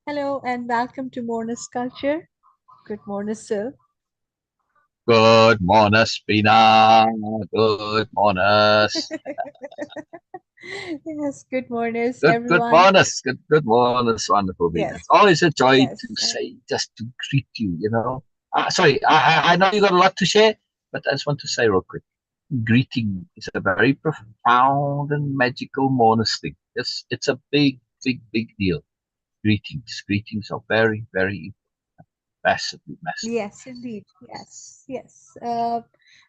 Hello and welcome to Moreness-Culture. Good morning, Syl. Good morning, Beena. Good morning. Yes, good morning, Good everyone. morning. Good morning, wonderful Beena. It's Yes, always a joy yes, to say, just to greet you. Sorry, I know you got a lot to share, but I just want to say real quick. Greeting is a very profound and magical monist thing. It's a big, big, big deal. Greetings are very, very massively, massively. yes, indeed. Yes, yes.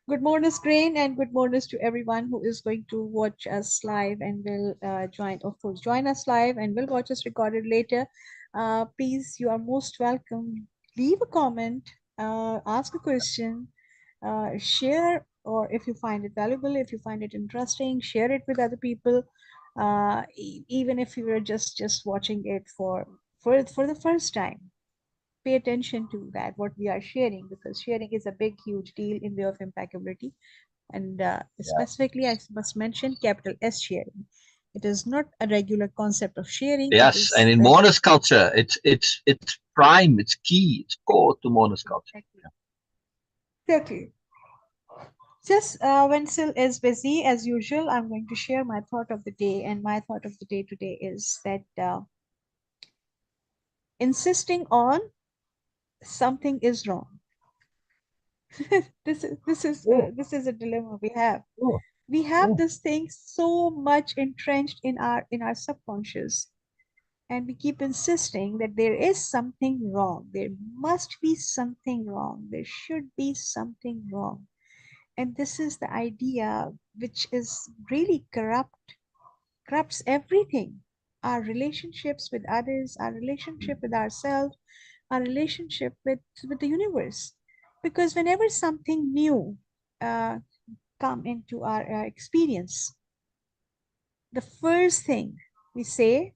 Good morning, Grain, and good mornings to everyone who is going to watch us live and will join, of course, join us live and will watch us recorded later. Please, you are most welcome. Leave a comment, ask a question, share, or if you find it valuable, if you find it interesting, share it with other people. Even if you are just watching it for the first time, pay attention to that what we are sharing, because sharing is a big huge deal in Way-Of-Impeccability. And specifically, I must mention capital S, sharing. It is not a regular concept of sharing. It Yes, and is in Mona's culture, it's prime, it's key, it's core to Mona's culture. exactly. Just when Sil is busy, as usual, I'm going to share my thought of the day. And my thought of the day today is that insisting on something is wrong. Oh, This is a dilemma we have. oh, We have oh. this thing so much entrenched in our subconscious, and we keep insisting that there is something wrong. There must be something wrong. There should be something wrong. And this is the idea which is really corrupts everything, our relationships with others, our relationship with ourselves, our relationship with the universe. Because whenever something new uh, come into our experience, the first thing we say,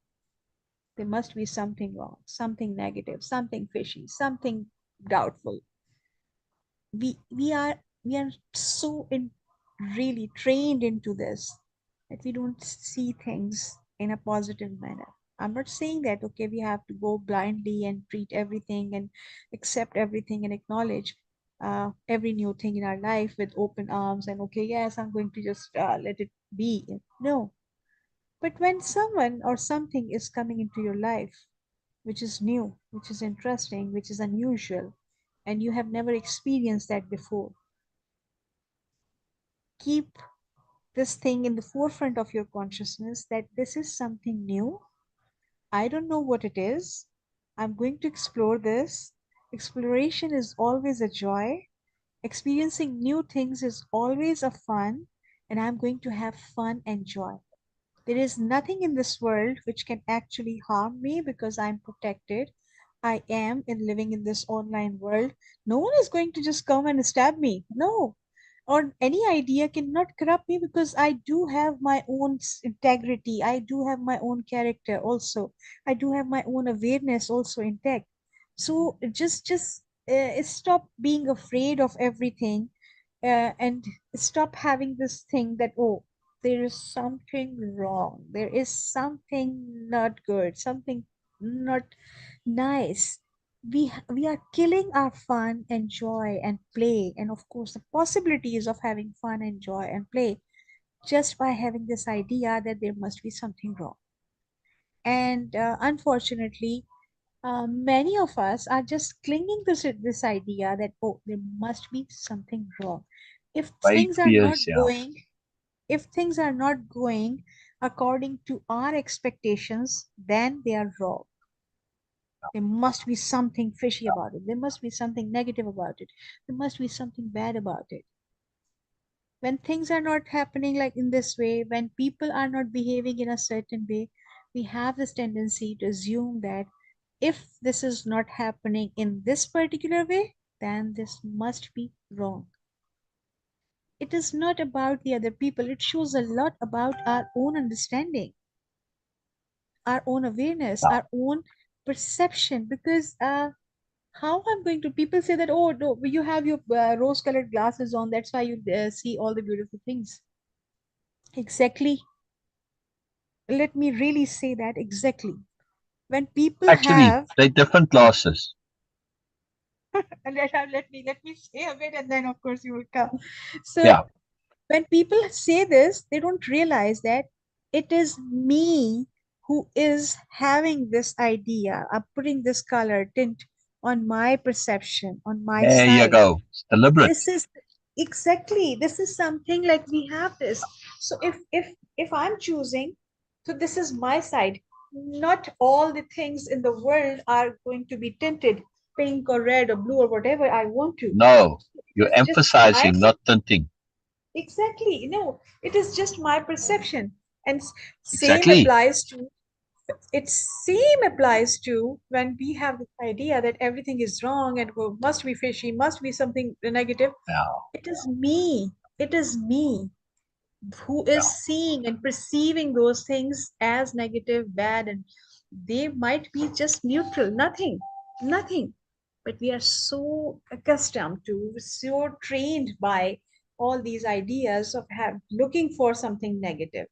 there must be something wrong, something negative, something fishy, something doubtful. We are so really trained into this that we don't see things in a positive manner. I'm not saying that okay, we have to go blindly and treat everything and accept everything and acknowledge every new thing in our life with open arms and okay, yes, I'm going to just let it be. No, but when someone or something is coming into your life which is new, which is interesting, which is unusual, and you have never experienced that before, keep this thing in the forefront of your consciousness that this is something new. I don't know what it is. I'm going to explore this. Exploration is always a joy. Experiencing new things is always a fun, and I'm going to have fun and joy. There is nothing in this world which can actually harm me because I'm protected. I am in living in this online world. No one is going to just come and stab me. No, or any idea cannot corrupt me because I do have my own integrity. I do have my own character also. I do have my own awareness also intact. So just stop being afraid of everything, and stop having this thing that oh, there is something wrong. There is something not good. Something not nice. We are killing our fun and joy and play, and of course the possibilities of having fun and joy and play, just by having this idea that there must be something wrong. And unfortunately, many of us are just clinging to this idea that oh, there must be something wrong. if Vague things are not fears, yeah. going if things are not going according to our expectations, then they are wrong. There must be something fishy about it. There must be something negative about it. There must be something bad about it. When things are not happening like in this way, when people are not behaving in a certain way, we have this tendency to assume that if this is not happening in this particular way, then this must be wrong. It is not about the other people. It shows a lot about our own understanding, our own awareness, Yeah. our own perception. Because how I'm going to, people say that oh no, you have your rose colored glasses on, that's why you see all the beautiful things. Exactly. Let me really say that exactly. When people Actually, have, they're different glasses. and let me say a bit, and then of course you will come. So Yeah. when people say this, they don't realize that it is me who is having this idea. I'm putting this color tint on my perception, on my There you side. go. It's deliberate. This is exactly, this is something like we have this. So if I'm choosing, so this is my side. Not all the things in the world are going to be tinted pink or red or blue or whatever I want to. No, It you're is just my, emphasizing, not tinting. exactly, no, it is just my perception. And same Exactly. applies to, it same applies to when we have this idea that everything is wrong and must be fishy, must be something negative. Yeah, It is me. It is me who yeah, is seeing and perceiving those things as negative, bad, and they might be just neutral, nothing, nothing. But we are so accustomed to, so trained by all these ideas of looking for something negative.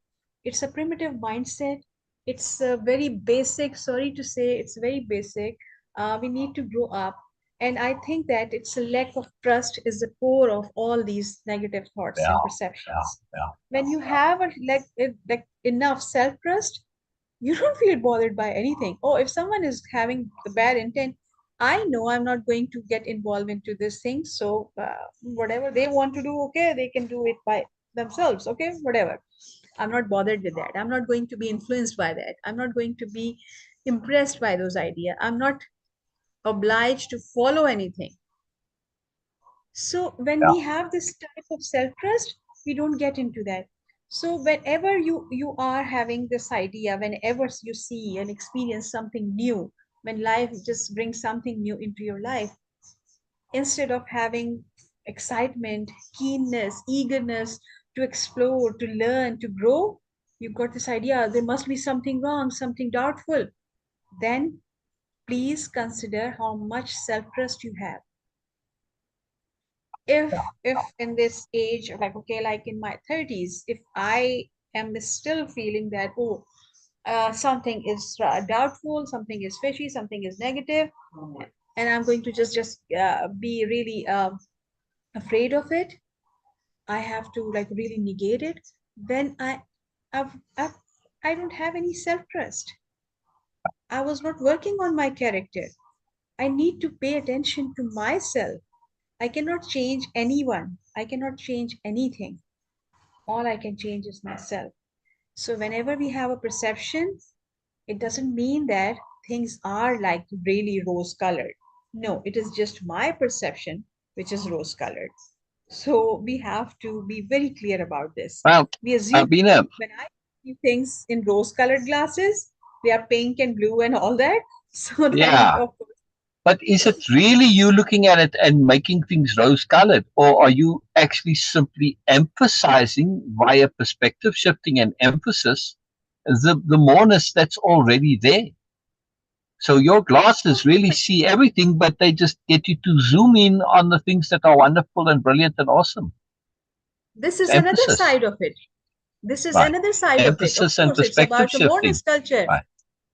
It's a primitive mindset. It's a very basic, sorry to say, it's very basic. We need to grow up. And I think that it's a lack of trust is the core of all these negative thoughts yeah, and yeah, perceptions. yeah. When you have like enough self trust, you don't feel bothered by anything. Oh, if someone is having the bad intent, I know I'm not going to get involved into this thing. So whatever they want to do, okay, they can do it by themselves. Okay, whatever. I'm not bothered with that. I'm not going to be influenced by that. I'm not going to be impressed by those ideas. I'm not obliged to follow anything. So when Yeah. we have this type of self-trust, we don't get into that. So whenever you are having this idea, whenever you see and experience something new, when life just brings something new into your life, instead of having excitement, keenness, eagerness to explore, to learn, to grow, you've got this idea there must be something wrong, something doubtful. Then please consider how much self-trust you have. If in this age, like okay, like in my 30s, if I am still feeling that, oh, something is doubtful, something is fishy, something is negative, and I'm going to just be really afraid of it, I have to like really negate it, then I've, I don't have any self-trust. I was not working on my character. I need to pay attention to myself. I cannot change anyone. I cannot change anything. All I can change is myself. So whenever we have a perception, it doesn't mean that things are like really rose colored. No, it is just my perception which is rose colored. So we have to be very clear about this. Well, We assume Beena, when I see things in rose colored glasses, they are pink and blue and all that. So then, yeah. of course, But is it really you looking at it and making things rose colored? Or are you actually simply emphasizing via perspective shifting and emphasis the moreness that's already there? So your glasses really see everything, but they just get you to zoom in on the things that are wonderful and brilliant and awesome. this It's is another emphasis. side of it. This is Right. another side of it. Of Emphasis and course, it's perspective about the shifting. Moreness culture. Right,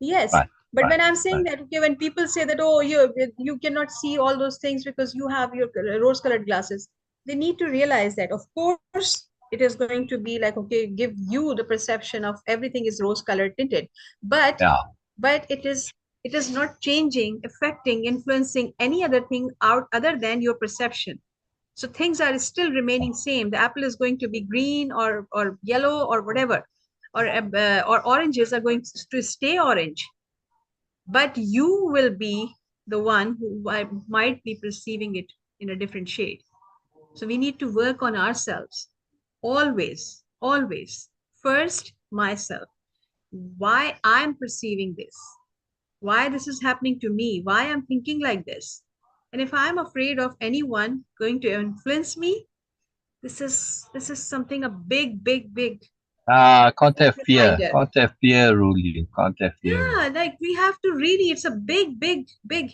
Yes, right, but right, when I'm saying right. that, okay, when people say that, oh, you cannot see all those things because you have your rose-colored glasses, they need to realize that, of course, it is going to be like, okay, give you the perception of everything is rose-colored tinted, but Yeah. it is not changing, affecting, influencing any other thing out other than your perception. So things are still remaining same. The apple is going to be green or yellow or whatever, or oranges are going to stay orange, but you will be the one who might be perceiving it in a different shade. So we need to work on ourselves always, always. First, myself. Why I'm perceiving this? Why this is happening to me? Why I'm thinking like this? And if I'm afraid of anyone going to influence me, this is something a big Can't have fear. reminder. Can't have fear rule you. Can't have fear rule. Yeah, like we have to really, it's a big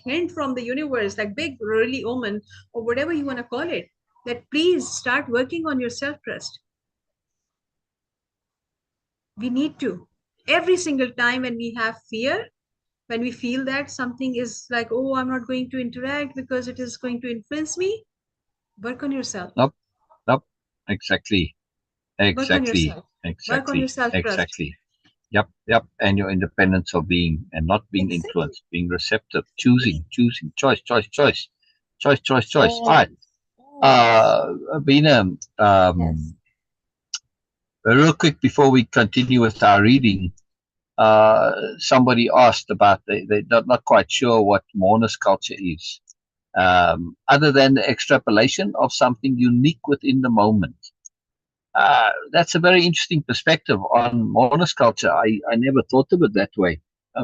hint from the universe, like big really omen or whatever you want to call it, that please start working on your self-trust. We need to. Every single time when we have fear, When we feel that something is like, oh, I'm not going to interact because it is going to influence me, work on yourself. Nope, nope. Exactly, Work on exactly, yourself. Work on your exactly, self trust. exactly. Yep, yep. And your independence of being and not being Exactly. influenced, being receptive, choosing, choosing, choice, choice, choice, choice, choice, choice. All right. Always. Always. Beena, Yes. real quick before we continue with our reading, somebody asked about they're not quite sure what mourners culture is, other than the extrapolation of something unique within the moment. That's a very interesting perspective on mourners culture. I never thought of it that way.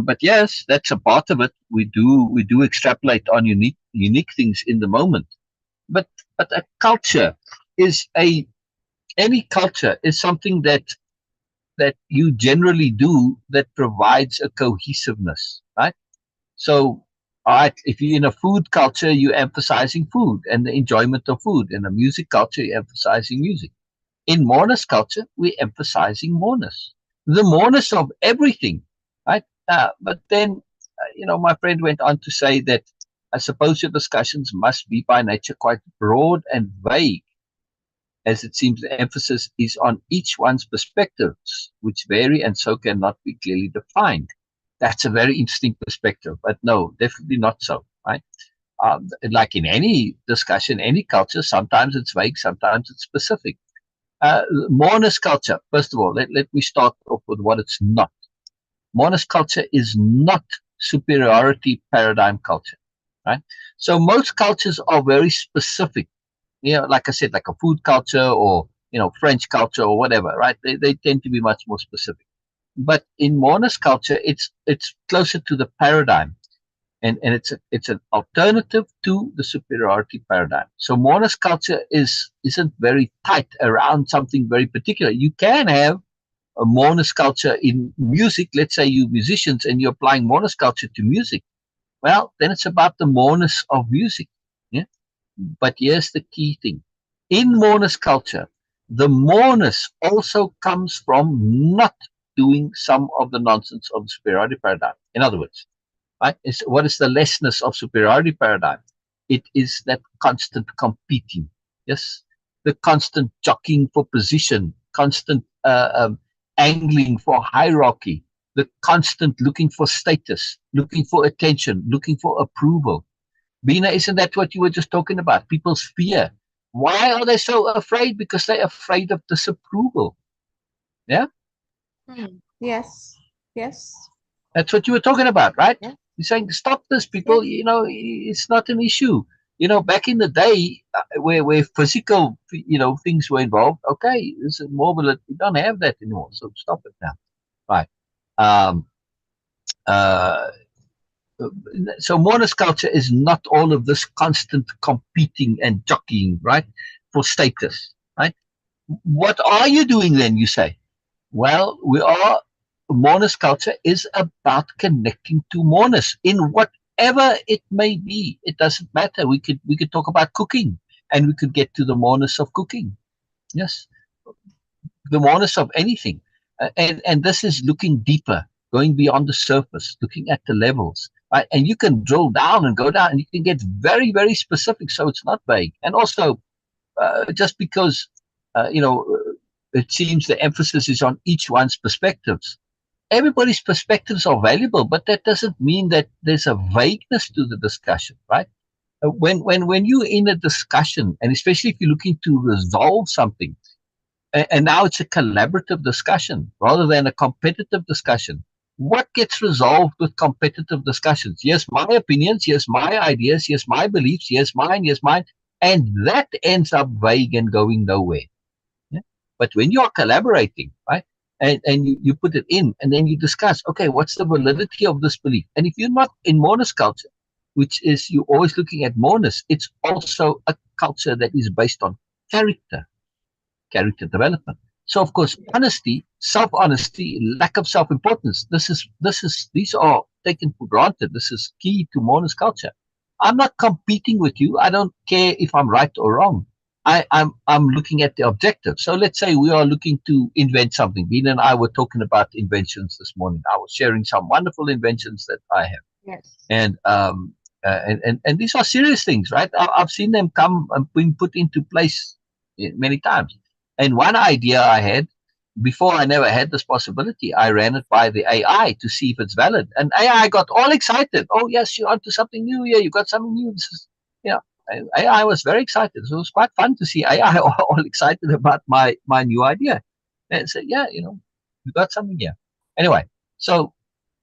But yes, that's a part of it. We do extrapolate on unique things in the moment. But a culture is a any culture is something that you generally do that provides a cohesiveness, right? So, all right, if you're in a food culture, you're emphasizing food and the enjoyment of food. In a music culture, you're emphasizing music. In mourners culture, we're emphasizing mourners, the mourners of everything, right? But then, my friend went on to say that I suppose your discussions must be by nature quite broad and vague, as it seems the emphasis is on each one's perspectives, which vary and so cannot be clearly defined. That's a very interesting perspective, but no, definitely not so, right? Like in any discussion, any culture, sometimes it's vague, sometimes it's specific. Mourners culture, first of all, let me start off with what it's not. Mourners culture is not superiority paradigm culture, right? So most cultures are very specific, like I said, like a food culture or French culture or whatever, right? They tend to be much more specific. But in mourners culture, it's closer to the paradigm, and it's an alternative to the superiority paradigm. So mourners culture isn't very tight around something very particular. You can have a mourners culture in music. Let's say you musicians and you're applying mourners culture to music. Well, then it's about the mourners of music. Yeah. But here's the key thing. In mourners culture, the mourners also comes from not doing some of the nonsense of the superiority paradigm. In other words, right, what is the lessness of superiority paradigm? It is that constant competing. Yes, the constant jockeying for position, constant angling for hierarchy, the constant looking for status, looking for attention, looking for approval. Beena, isn't that what you were just talking about? People's fear. Why are they so afraid? Because they're afraid of disapproval. Yeah, Hmm. Yes. Yes. that's what you were talking about, right? Yeah. You're saying, stop this, people. Yes. It's not an issue. Back in the day, where physical, things were involved, okay, this is more, but we don't have that anymore. So stop it now. Right. Um, uh, so mourners culture is not all of this constant competing and jockeying, right, for status, right? What are you doing then, you say? Well, mourners culture is about connecting to mourners in whatever it may be. It doesn't matter. We could talk about cooking, and we could get to the mourners of cooking. Yes, the mourners of anything. And this is looking deeper, going beyond the surface, looking at the levels. Right? And you can drill down and go down, and you can get very, very specific, so it's not vague. And also, just because it seems the emphasis is on each one's perspectives. Everybody's perspectives are valuable, but that doesn't mean that there's a vagueness to the discussion, right? When you're in a discussion, and especially if you're looking to resolve something, and now it's a collaborative discussion rather than a competitive discussion. What gets resolved with competitive discussions? Yes, my opinions, yes, my ideas, yes, my beliefs, yes, mine, and that ends up vague and going nowhere. Yeah? But when you are collaborating, right, and you put it in, and then you discuss, okay, what's the validity of this belief? And if you're not in mourners culture, which is you're always looking at mourners, it's also a culture that is based on character, character development. So of course, honesty, self-honesty, lack of self-importance. These are taken for granted. This is key to mourners culture. I'm not competing with you. I don't care if I'm right or wrong. I'm looking at the objective. So let's say we are looking to invent something. Beena and I were talking about inventions this morning. I was sharing some wonderful inventions that I have, Yes. and and these are serious things, right? I've seen them come and being put into place many times. And one idea I had before, I never had this possibility. I ran it by the AI to see if it's valid, and AI got all excited. Oh yes, you're onto something new here. You got something new. This is, yeah. AI was very excited. So it was quite fun to see AI all excited about my new idea. And so yeah, you got something here. Anyway, so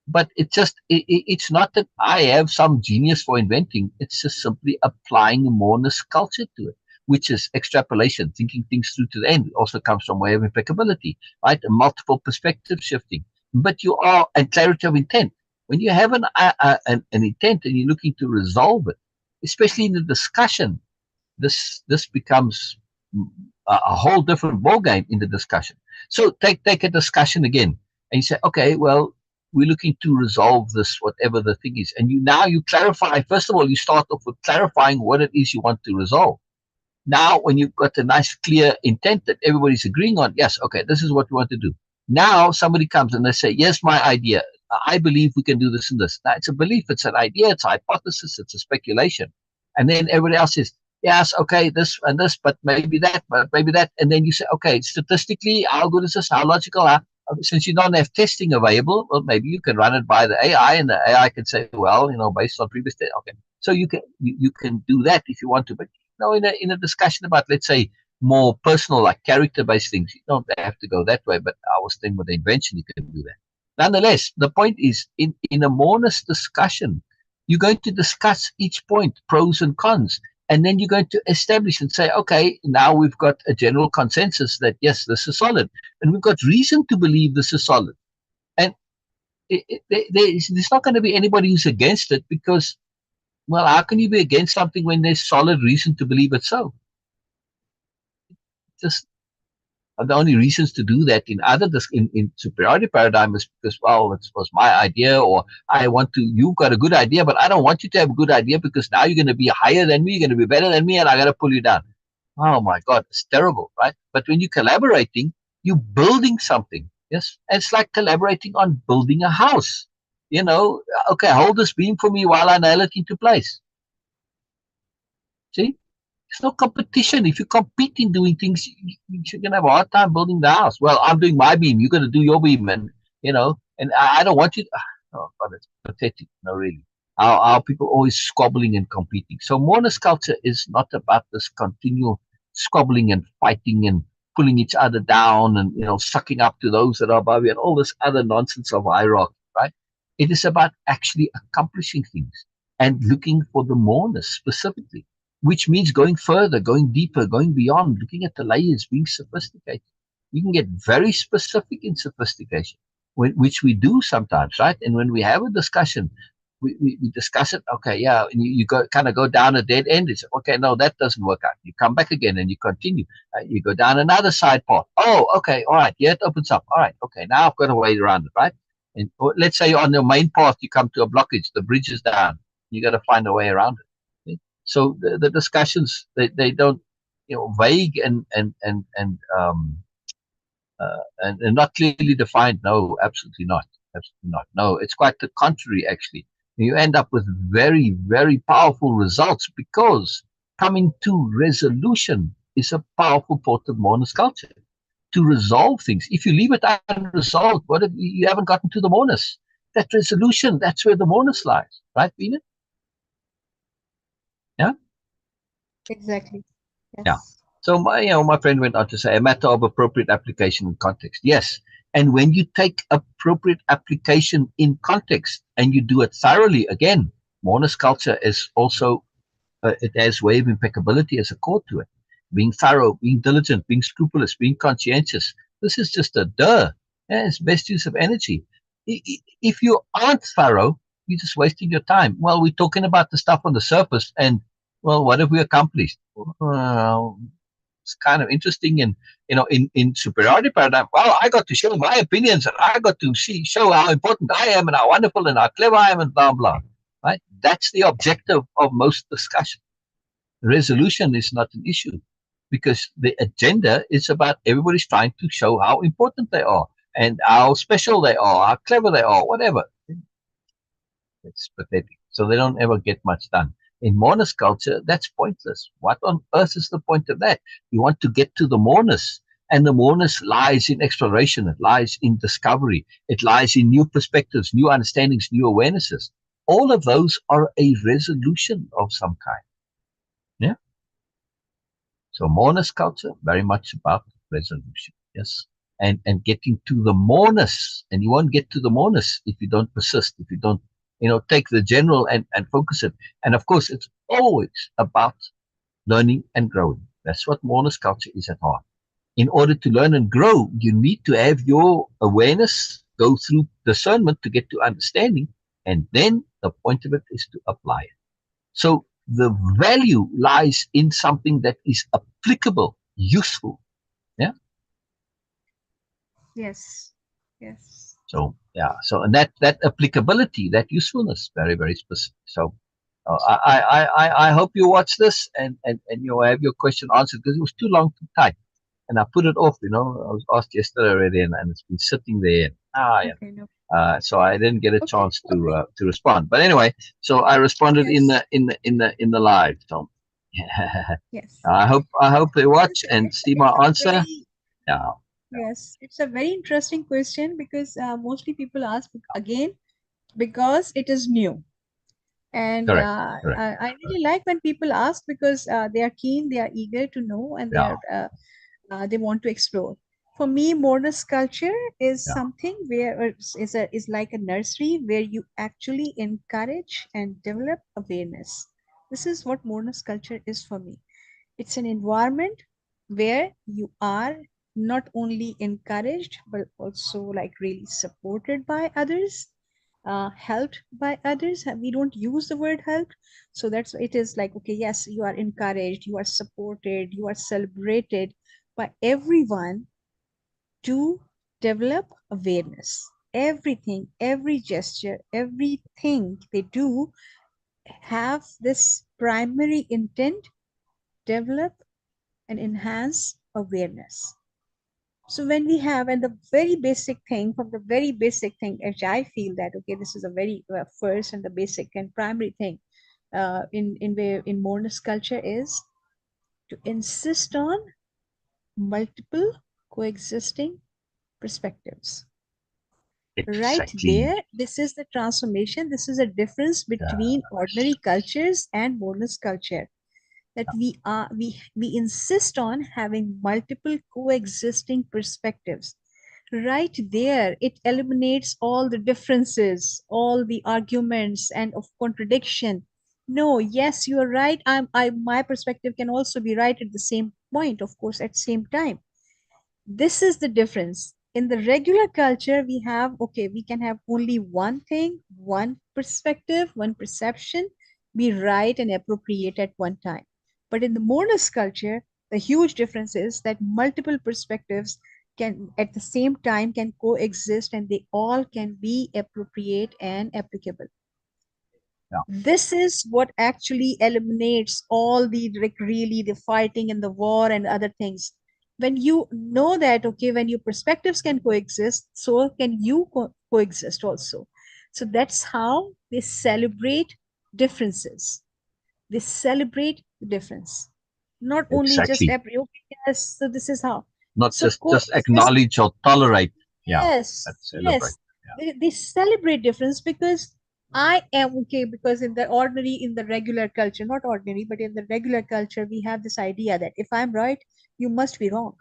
but it's not that I have some genius for inventing. It's just simply applying a Moreness-Culture to it, which is extrapolation, thinking things through to the end. It also comes from Way-Of-Impeccability, right? A multiple perspective shifting. But you are, and clarity of intent. When you have an intent and you're looking to resolve it, especially in the discussion, this becomes a whole different ball game in the discussion. So take a discussion again, and you say, okay, well, we're looking to resolve this, whatever the thing is, and you clarify. First of all, you start off with clarifying what it is you want to resolve. Now, when you've got a nice, clear intent that everybody's agreeing on, yes, okay, this is what we want to do. Now, somebody comes and they say, yes, my idea. I believe we can do this and this. Now, it's a belief, it's an idea, it's a hypothesis, it's a speculation. And then everybody else says, yes, okay, this and this, but maybe that, but maybe that. And then you say, okay, statistically, how good is this? How logical? Since you don't have testing available, well, maybe you can run it by the AI, and the AI can say, well, based on previous data. Okay, so you can do that if you want to, but in a discussion about, let's say, more personal, like character-based things, you don't have to go that way. But I was thinking with the invention, you can do that. Nonetheless, the point is, in a Moreness discussion, you're going to discuss each point, pros and cons, and then you're going to establish and say, okay, now we've got a general consensus that, yes, this is solid, and we've got reason to believe this is solid. And there's not going to be anybody who's against it, because, well, how can you be against something when there's solid reason to believe it so? Just the only reasons to do that in superiority paradigm is because, well, it was my idea, or you've got a good idea, but I don't want you to have a good idea, because now you're going to be higher than me, you're going to be better than me, and I got to pull you down. Oh my God, it's terrible, right? But when you're collaborating, you're building something. Yes, and it's like collaborating on building a house. Okay, hold this beam for me while I nail it into place. See? There's no competition. If you compete in doing things, you're going to have a hard time building the house. Well, I'm doing my beam. You're going to do your beam. And I don't want you to. Oh, God, it's pathetic. No, really. Our people always squabbling and competing. So Moreness-Culture is not about this continual squabbling and fighting and pulling each other down and, sucking up to those that are above you and all this other nonsense of hierarchy, right? It is about actually accomplishing things and looking for the Moreness specifically, which means going further, going deeper, going beyond, looking at the layers, being sophisticated. You can get very specific in sophistication, which we do sometimes, right? And when we have a discussion, we discuss it. Okay, yeah, and you kind of go down a dead end. It's okay, no, that doesn't work out. You come back again and you continue. You go down another side path. Oh, okay, all right, yeah, it opens up. All right, okay, now I've got a way around it, right? And let's say on the main path you come to a blockage, the bridge is down. You got to find a way around it. So the discussions, they don't, vague and not clearly defined. No, absolutely not. Absolutely not. No, it's quite the contrary, actually. You end up with very, very powerful results, because coming to resolution is a powerful part of Moreness-Culture. To resolve things. If you leave it unresolved, you haven't gotten to the Moreness. That resolution, that's where the Moreness lies. Right, Beena? Yeah? Exactly. Yeah. Yes. So my friend went on to say, a matter of appropriate application in context. Yes. And when you take appropriate application in context and you do it thoroughly, again, Moreness-Culture is also, it has Way-Of-Impeccability as a core to it. Being thorough, being diligent, being scrupulous, being conscientious. This is just a duh. Yeah, it's best use of energy. If you aren't thorough, you're just wasting your time. Well, we're talking about the stuff on the surface, and, well, what have we accomplished? It's kind of interesting. And in superiority paradigm, well, I got to show my opinions, and I got to show how important I am and how wonderful and how clever I am, and blah blah. Right? That's the objective of most discussion. Resolution is not an issue. because the agenda is about everybody's trying to show how important they are and how special they are, how clever they are, whatever. It's pathetic. So they don't ever get much done. In Moreness culture, that's pointless. What on earth is the point of that? You want to get to the Moreness, and the Moreness lies in exploration. It lies in discovery. It lies in new perspectives, new understandings, new awarenesses. All of those are a resolution of some kind. Yeah. So Moreness culture, very much about resolution. Yes. And getting to the Moreness. And you won't get to the Moreness if you don't persist, if you don't, take the general and focus it. And of course, it's always about learning and growing. That's what Moreness culture is at heart. In order to learn and grow, you need to have your awareness go through discernment to get to understanding. And then the point of it is to apply it. So the value lies in something that is applicable, useful. Yeah. Yes. Yes. So yeah. So and that applicability, that usefulness, very very specific. So I hope you watch this and you'll have your question answered because it was too long to type. And I put it off, I was asked yesterday already and it's been sitting there. Yeah. Okay. No. So I didn't get a Okay. chance Okay. to respond. But anyway, so I responded in Yes. the live. So Yes. I hope they watch and see my It's a answer. very, Yeah, yes, it's a very interesting question because mostly people ask again because it is new. And correct, correct. I really like when people ask because they are keen, they are eager to know, and Yeah, they want to explore. For me, Moreness culture is yeah, something where is like a nursery where you actually encourage and develop awareness. This is what Moreness culture is for me. It's an environment where you are not only encouraged but also like really supported by others, helped by others. We don't use the word helped, so that's it is like, okay, yes, you are encouraged, you are supported, you are celebrated by everyone to develop awareness. Everything, every gesture, everything they do have this primary intent: develop and enhance awareness. So when we have, and the very basic thing, from the very basic thing, which I feel that, okay, this is a very first and the basic and primary thing in Moreness culture is to insist on multiple coexisting perspectives. Right exactly. there, this is the transformation. This is a difference Yeah, between ordinary cultures and Moreness culture, that we insist on having multiple coexisting perspectives. Right there, it eliminates all the differences, all the arguments and of contradiction. No, yes, you are right. My perspective can also be right at the same point, of course, at same time. This is the difference. In the regular culture, we have, okay, we can have only one thing, one perspective, one perception, be right and appropriate at one time. But in the Moreness culture, the huge difference is that multiple perspectives can at the same time can coexist, and they all can be appropriate and applicable. yeah, This is what actually eliminates all the like really the fighting and the war and other things. When you know that, okay, when your perspectives can coexist, so can you coexist also. So that's how they celebrate differences. They celebrate the difference, not only just exactly. every, okay, yes, so this is how. Not So just coexist. acknowledge or tolerate. Yeah, Yes, but celebrate. yes. They celebrate difference because I am okay. Because in the ordinary, in the regular culture, not ordinary, but in the regular culture, we have this idea that if I'm right, you must be wrong.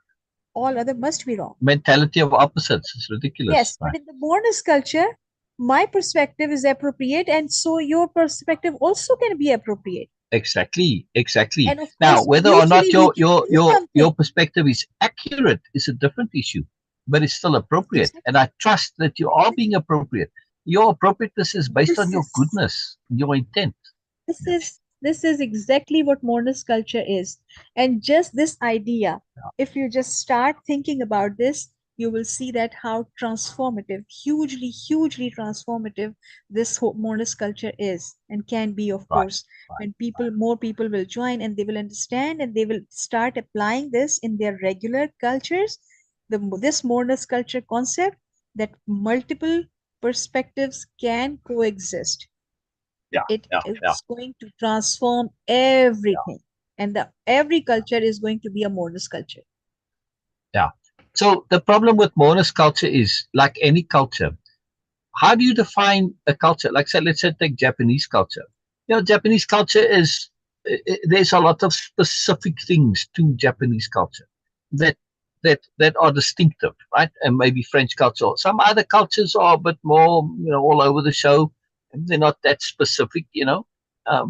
All other must be wrong. Mentality of opposites is ridiculous, Yes, but right? in the Moreness culture, my perspective is appropriate, and so your perspective also can be appropriate. Exactly, exactly. And of Now, course, whether or not mutually we your can your do your something. your perspective is accurate is a different issue, but it's still appropriate. And Exactly. I trust that you are being appropriate. Your appropriateness is based on This your is goodness, your intent. this Yeah, is this is exactly what Moreness culture is. And just this idea, yeah, if you just start thinking about this, you will see that how transformative, hugely transformative this Moreness culture is and can be, of Right. course, Right. when more people will join and they will understand and they will start applying this in their regular cultures. This Moreness culture concept that multiple perspectives can coexist, Yeah. it Yeah. Yeah. is going to transform everything, and the every culture is going to be a Moreness culture. Yeah. So the problem with Mona's culture is, like any culture, how do you define a culture? Like, say, let's say take Japanese culture. Japanese culture is, there's a lot of specific things to Japanese culture that that are distinctive, right? And maybe French culture. Some other cultures are a bit more, all over the show. They're not that specific,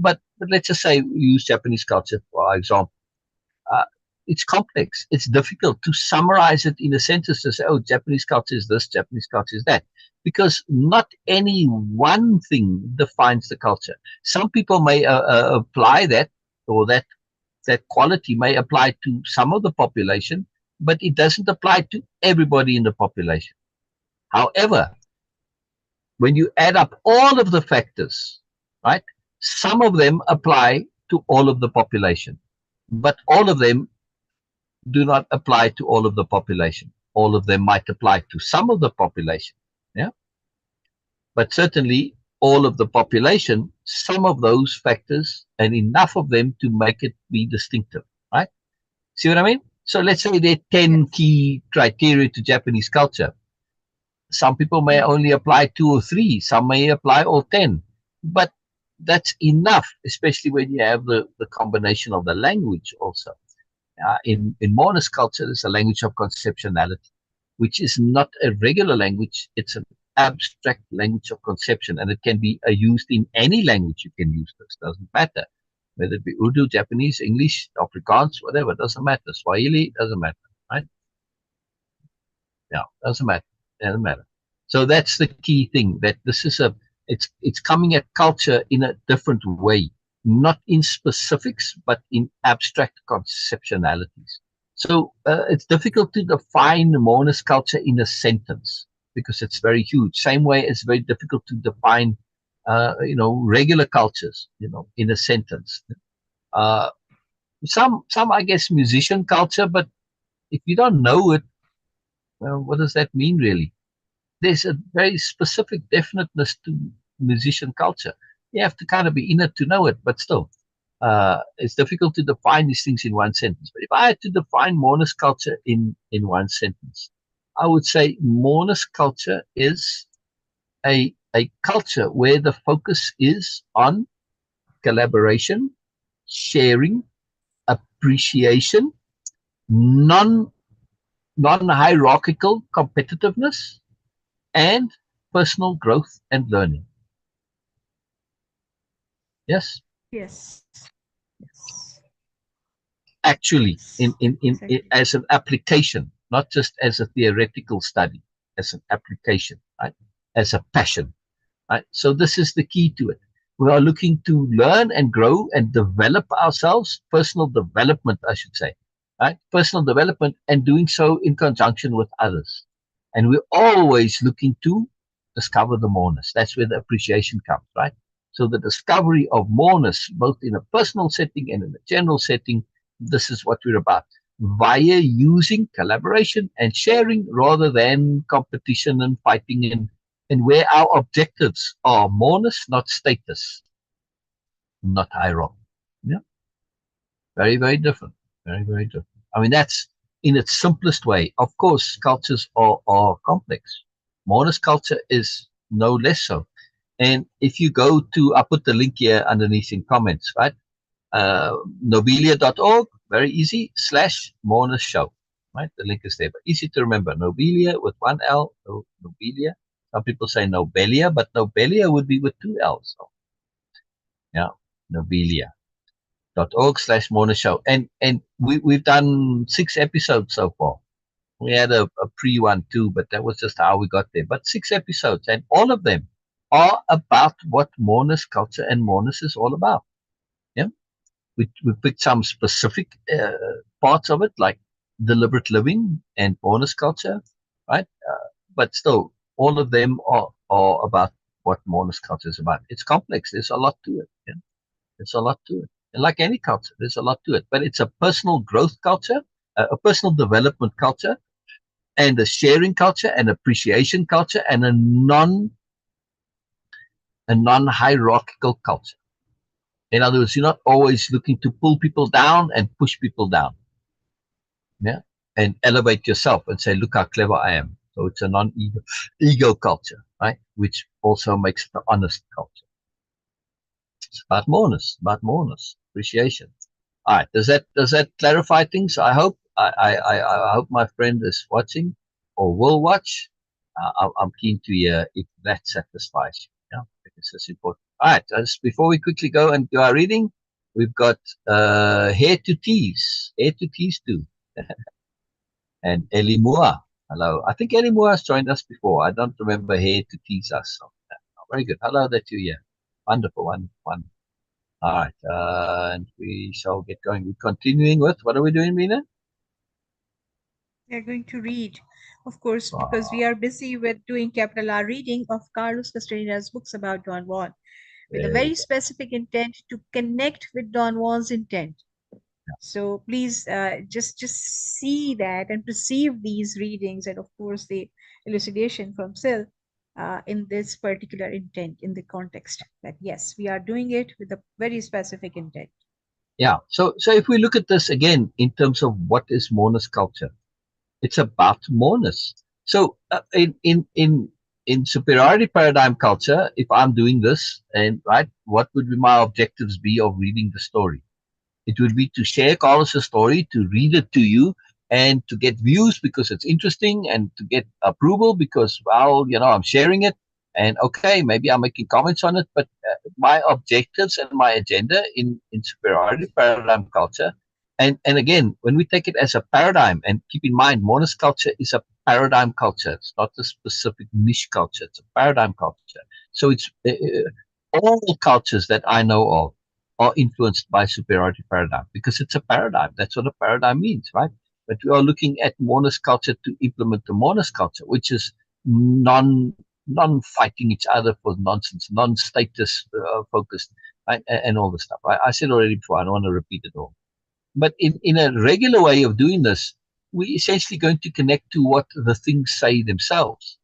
but let's just say we use Japanese culture for example. uh, it's complex. It's difficult to summarize it in a sentence to say, oh, Japanese culture is this, Japanese culture is that, because not any one thing defines the culture. Some people may apply that, or that quality may apply to some of the population, but it doesn't apply to everybody in the population. However, when you add up all of the factors, right, some of them apply to all of the population, but all of them do not apply to all of the population. All of them might apply to some of the population, yeah, but certainly all of the population, some of those factors, and enough of them to make it be distinctive, right? See what I mean? So let's say there are 10 Yes. key criteria to Japanese culture. Some people may Mm. only apply 2 or 3, some may apply all 10, but that's enough, especially when you have the combination of the language also. In Moreness culture, there's a language of conceptuality, which is not a regular language. It's an abstract language of conception, and it can be used in any language. You can use this. Doesn't matter whether it be Urdu, Japanese, English, Afrikaans, whatever. Doesn't matter. Swahili doesn't matter, right? Yeah, doesn't matter. Doesn't matter. So that's the key thing. That this is it's coming at culture in a different way, not in specifics, but in abstract conceptualities. So it's difficult to define Moreness culture in a sentence because it's very huge. Same way it's very difficult to define, regular cultures, in a sentence. Uh, some I guess musician culture, but if you don't know it, well, what does that mean really? There's a very specific definiteness to musician culture. You have to kind of be in it to know it, but still, it's difficult to define these things in one sentence. But if I had to define Moreness culture in one sentence, I would say Moreness culture is a culture where the focus is on collaboration, sharing, appreciation, non non hierarchical competitiveness, and personal growth and learning. Yes, Yes. Yes. actually, Yes. in Exactly. as an application, not just as a theoretical study, as an application, right? As a passion, right? So this is the key to it. We are looking to learn and grow and develop ourselves, personal development, I should say, right? Personal development, and doing so in conjunction with others. And we're always looking to discover the moreness. That's where the appreciation comes, right? So the discovery of moreness, both in a personal setting and in a general setting, this is what we're about. Via using collaboration and sharing rather than competition and fighting, and where our objectives are moreness, not status, not hierarchy. Yeah, very, very different. Very, very different. I mean, that's in its simplest way. Of course, cultures are complex. Moreness culture is no less so. And if you go to, I put the link here underneath in comments, right? Nobelia.org, very easy, /Moreness show, right? The link is there, but easy to remember. Nobelia with one L, Nobelia. Some people say Nobelia, but Nobelia would be with two L's. So, yeah, Nobelia.org/Moreness show. And we've done 6 episodes so far. We had a pre one too, but that was just how we got there. But 6 episodes, and all of them are about what Moreness culture and Moreness is all about. Yeah, we picked some specific parts of it, like deliberate living and Moreness culture, but still, all of them are about what Moreness culture is about. It's complex. There's a lot to it. Yeah? There's a lot to it. And like any culture, there's a lot to it. But it's a personal growth culture, a personal development culture, and a sharing culture, an appreciation culture, and a non-hierarchical culture. In other words, you're not always looking to pull people down and push people down, yeah, and elevate yourself and say, "Look how clever I am." So it's a non-ego culture, right? Which also makes the honest culture. It's about moreness, appreciation. All right, does that clarify things? I hope. I hope my friend is watching or will watch. I'm keen to hear if that satisfies you. Yeah, because that's important. All right, before we quickly go and do our reading, we've got hair to tease too, and Elimua. Hello, I think Elimua has joined us before. I don't remember hair to tease us. So, very good. Hello, that you're here. Wonderful, wonderful, wonderful. All right, and we shall get going. We're continuing with what are we doing, Beena? We are going to read, of course, because we Oh, are busy with doing capital R reading of Carlos Castaneda's books about Don Juan, with a very very good. specific intent to connect with Don Juan's intent. So please just see that and perceive these readings and of course the elucidation from Syl in this particular intent in the context that yes, we are doing it with a very specific intent. Yeah. So if we look at this again in terms of what is Moreness culture, it's about Moreness. So in superiority paradigm culture, if I'm doing this, and right, what would be my objectives be of reading the story? It would be to share Carlos's story, to read it to you, and to get views because it's interesting, and to get approval because, well, I'm sharing it. And okay, maybe I'm making comments on it, but my objectives and my agenda in superiority paradigm culture, and again, when we take it as a paradigm, and keep in mind, Moreness culture is a paradigm culture. It's not a specific niche culture. It's a paradigm culture. So it's all cultures that I know of are influenced by superiority paradigm because it's a paradigm. That's what a paradigm means, right? But we are looking at Moreness culture to implement the Moreness culture, which is non-fighting each other for nonsense, non-status focused, right? And all this stuff. I said already before. I don't want to repeat it all. But in a regular way of doing this, we're essentially going to connect to what the things say themselves.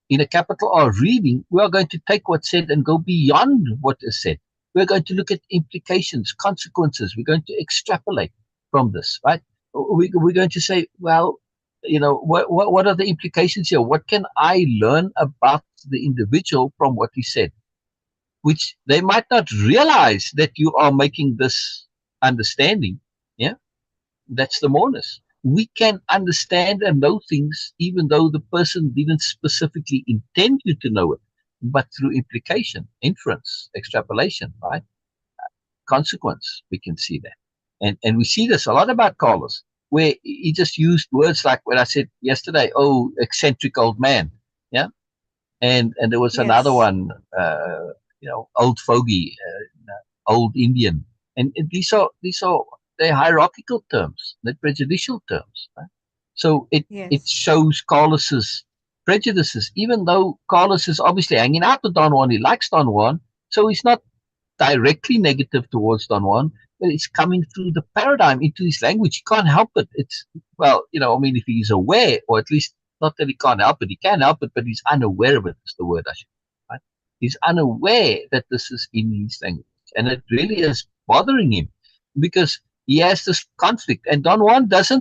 In a capital R reading, we are going to take what's said and go beyond what is said. We're going to look at implications, consequences. We're going to extrapolate from this, right? We're going to say, well, what are the implications here? What can I learn about the individual from what he said? Which they might not realize that you are making this understanding. Yeah, that's the moreness. We can understand and know things even though the person didn't specifically intend you to know it, but through implication, inference, extrapolation, right? Consequence, we can see that. And we see this a lot about Carlos, where he just used words like when I said yesterday, oh, eccentric old man. Yeah. And there was another Yes, one, old fogey, old Indian. And these are they're hierarchical terms, they're prejudicial terms. Right? So it yes, shows Carlos's prejudices, even though Carlos is obviously hanging out with Don Juan. He likes Don Juan, so he's not directly negative towards Don Juan, but it's coming through the paradigm into his language. He can't help it. It's well, I mean, if he's aware, or at least not that he can't help it, he can help it, but he's unaware of it. Is the word I should. Right? He's unaware that this is in his language, and it really is bothering him because he has this conflict, and Don Juan does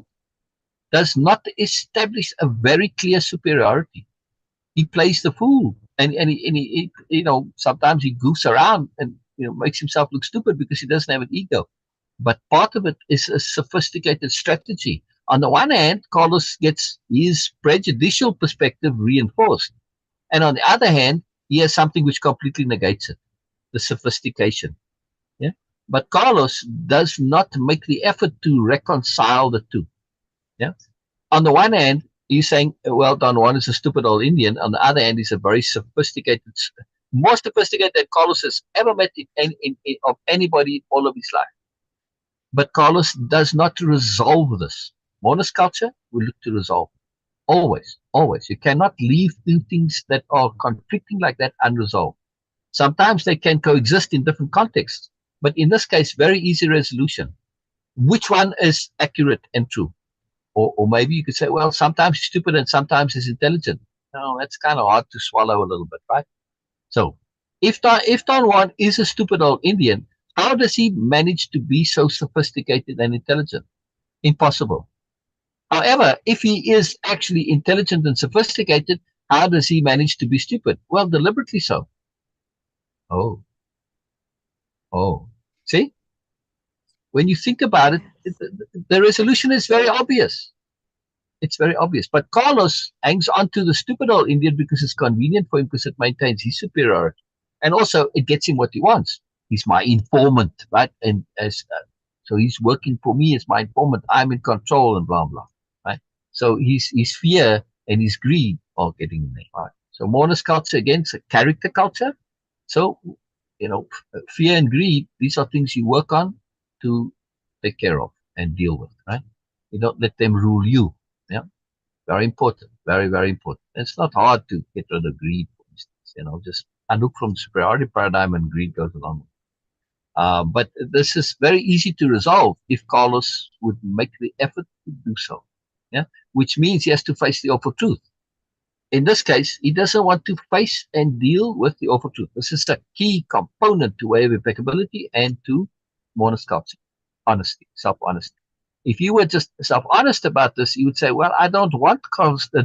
not establish a very clear superiority. He plays the fool, and he sometimes he goofs around and makes himself look stupid because he doesn't have an ego. But part of it is a sophisticated strategy. On the one hand, Carlos gets his prejudicial perspective reinforced, and on the other hand, he has something which completely negates it: the sophistication. Yeah, but Carlos does not make the effort to reconcile the two. Yeah, on the one hand, he's saying, well, Don Juan is a stupid old Indian. On the other hand, he's a very sophisticated, more sophisticated than Carlos has ever met of anybody in all of his life. But Carlos does not resolve this. Moreness culture will look to resolve. Always, always. You cannot leave two things that are conflicting like that unresolved. Sometimes they can coexist in different contexts, but in this case, very easy resolution. Which one is accurate and true? Or maybe you could say, well, sometimes he's stupid and sometimes he's intelligent. No, that's kind of hard to swallow a little bit, right? So, if Don Juan is a stupid old Indian, how does he manage to be so sophisticated and intelligent? Impossible. However, if he is actually intelligent and sophisticated, how does he manage to be stupid? Well, deliberately so. Oh, oh. See, when you think about it, Yes. the resolution is very obvious. It's very obvious. But Carlos hangs on to the stupid old Indian because it's convenient for him because it maintains his superiority. And also, it gets him what he wants. He's my informant, right? And so he's working for me as my informant. I'm in control and blah, blah, right? So his fear and his greed are getting in there, right? So Moreness-Culture, again, it's a character culture. So, fear and greed, these are things you work on to take care of and deal with, right? You don't let them rule you. Yeah, very important, very, very important. It's not hard to get rid of greed, for instance. Just unhook from the superiority paradigm and greed goes along. But this is very easy to resolve if Carlos would make the effort to do so. Yeah, which means he has to face the awful truth. In this case, he doesn't want to face and deal with the awful truth. This is a key component to Way-Of-Impeccability and to Moreness-Culture. Honesty, self-honesty. If you were just self-honest about this, you would say, well, I don't want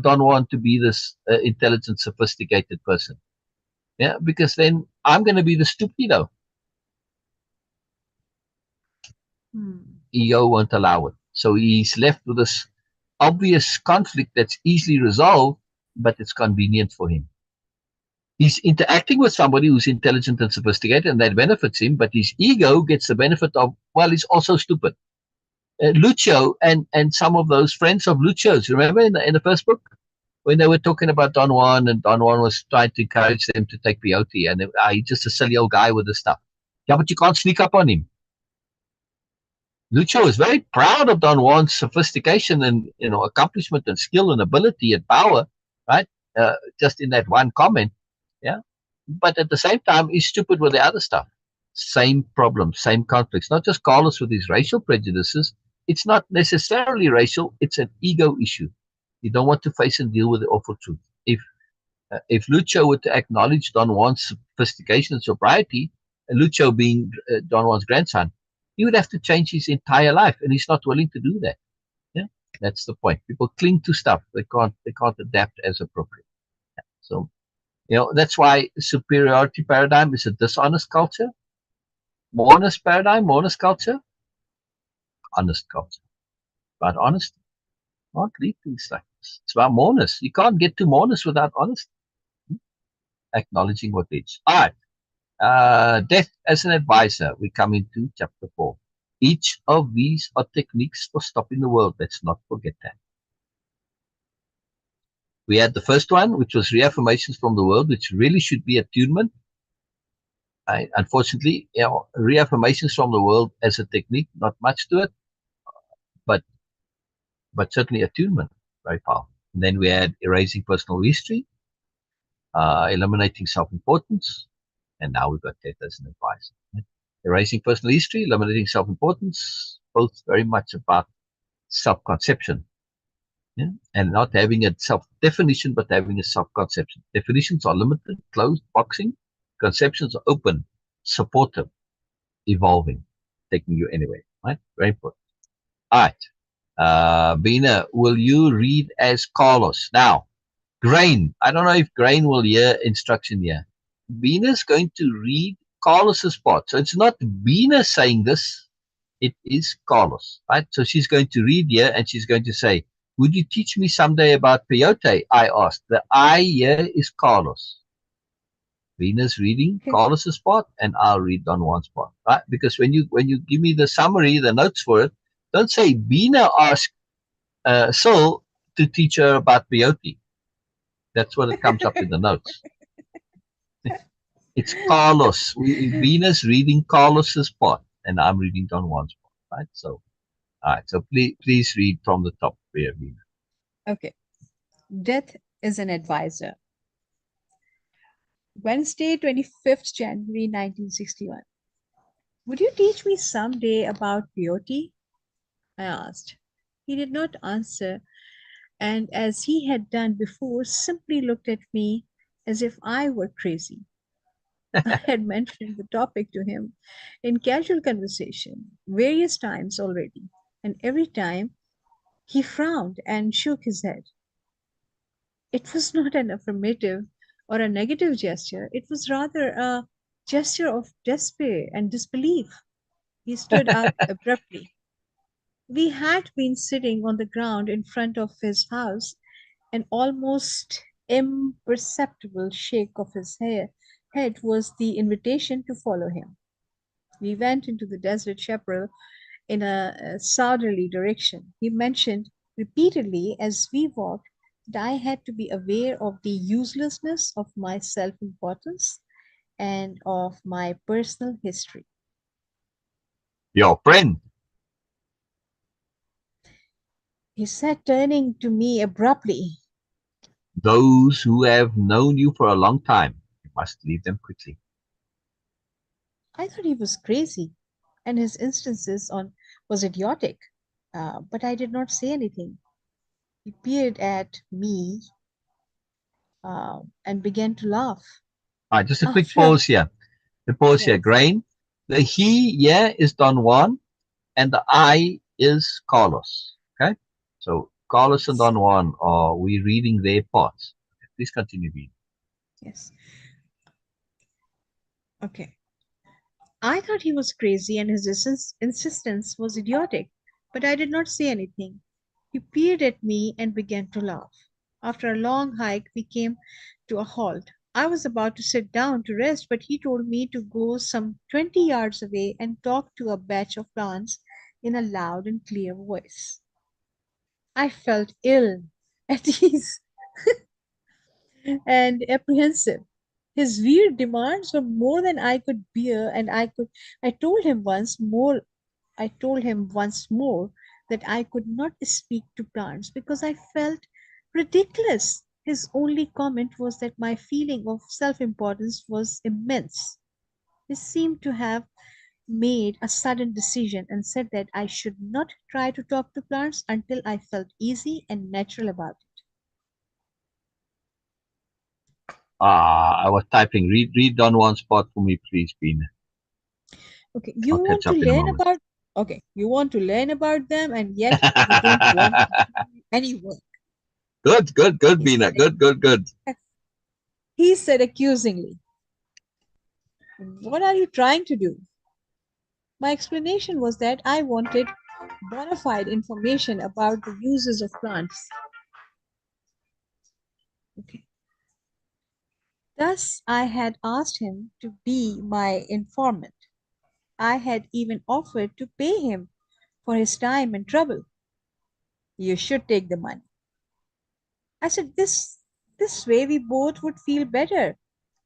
Don Juan to be this intelligent, sophisticated person. Yeah, because then I'm going to be the stupido. Hmm. Ego won't allow it. So he's left with this obvious conflict that's easily resolved, but it's convenient for him. He's interacting with somebody who's intelligent and sophisticated, and that benefits him, but his ego gets the benefit of, well, he's also stupid. Lucio and some of those friends of Lucio's, remember in the first book? When they were talking about Don Juan, and Don Juan was trying to encourage them to take peyote, and he's just a silly old guy with this stuff. Yeah, but you can't sneak up on him. Lucio is very proud of Don Juan's sophistication and accomplishment and skill and ability and power, right? Just in that one comment, yeah. But at the same time, he's stupid with the other stuff. Same problem, same conflicts. Not just Carlos with his racial prejudices. It's not necessarily racial. It's an ego issue. You don't want to face and deal with the awful truth. If Lucio were to acknowledge Don Juan's sophistication and sobriety, and Lucio being Don Juan's grandson, he would have to change his entire life, and he's not willing to do that. Yeah, that's the point. People cling to stuff; they can't adapt as appropriate. So that's why superiority paradigm is a dishonest culture. Moreness paradigm, Moreness culture, honest culture. About honesty, not leave things like this. It's about Moreness. You can't get to Moreness without honesty. Acknowledging what it is. All right. Death as an advisor. We come into chapter 4. Each of these are techniques for stopping the world. Let's not forget that. We had the first one, which was reaffirmations from the world, which really should be attunement. Unfortunately, reaffirmations from the world as a technique, not much to it, but certainly attunement, very powerful. And then we had erasing personal history, eliminating self-importance, and now we've got death as an advisor. Erasing personal history, eliminating self-importance, both very much about self-conception. Yeah? And not having a self-definition, but having a self-conception. Definitions are limited, closed, boxing. Conceptions are open, supportive, evolving, taking you anywhere. Right? Very important. All right. Beena, will you read as Carlos? Now, Grain. I don't know if Grain will hear instruction here. Beena's going to read Carlos's part. So it's not Beena saying this, it is Carlos, right? So she's going to read here and she's going to say, would you teach me someday about peyote? I asked. The I here is Carlos. Beena's reading Carlos's part and I'll read Don Juan's part, right? Because when you give me the summary, the notes for it, don't say Beena asked Syl to teach her about peyote. That's what it comes up in the notes. It's Carlos. Beena's reading Carlos's part, and I'm reading Don Juan's part, right? So, all right. So please read from the top here, Beena. Okay. Death is an advisor. Wednesday, 25th January 1961. Would you teach me someday about peyote? I asked. He did not answer, and as he had done before, simply looked at me as if I were crazy. I had mentioned the topic to him in casual conversation various times already, and every time he frowned and shook his head. It was not an affirmative or a negative gesture, it was rather a gesture of despair and disbelief. He stood up abruptly. We had been sitting on the ground in front of his house. An almost imperceptible shake of his head was the invitation to follow him. We went into the desert chaparral in a southerly direction. He mentioned repeatedly as we walked that I had to be aware of the uselessness of my self importance and of my personal history. Your friend, He said, turning to me abruptly. those who have known you for a long time, you must leave them quickly. I thought he was crazy, and his instances on was idiotic. But I did not say anything. He peered at me and began to laugh. Just a quick After a pause here. The pause here. yes, Grain. The he, yeah, is Don Juan, and the I is Carlos. Okay? So Carlos and yes, Don Juan are we reading their parts. Okay, please continue reading. yes. Okay. I thought he was crazy and his insistence was idiotic, but I did not say anything. He peered at me and began to laugh. After a long hike, we came to a halt. I was about to sit down to rest, but he told me to go some 20 yards away and talk to a batch of plants in a loud and clear voice. I felt ill, at ease, and apprehensive. His weird demands were more than I could bear, and I told him once more that I could not speak to plants because I felt ridiculous. His only comment was that my feeling of self importance was immense. He seemed to have made a sudden decision and said that I should not try to talk to plants until I felt easy and natural about it. I was typing. Read Don Juan's part for me, please, Beena. Okay, I'll catch up in a moment. you want to learn about them, and yet you don't want to do any work. Good, He Beena. said, Good. he said accusingly, what are you trying to do? My explanation was that I wanted bona fide information about the uses of plants. Okay. Thus, I had asked him to be my informant. I had even offered to pay him for his time and trouble. You should take the money. I said, this way we both would feel better.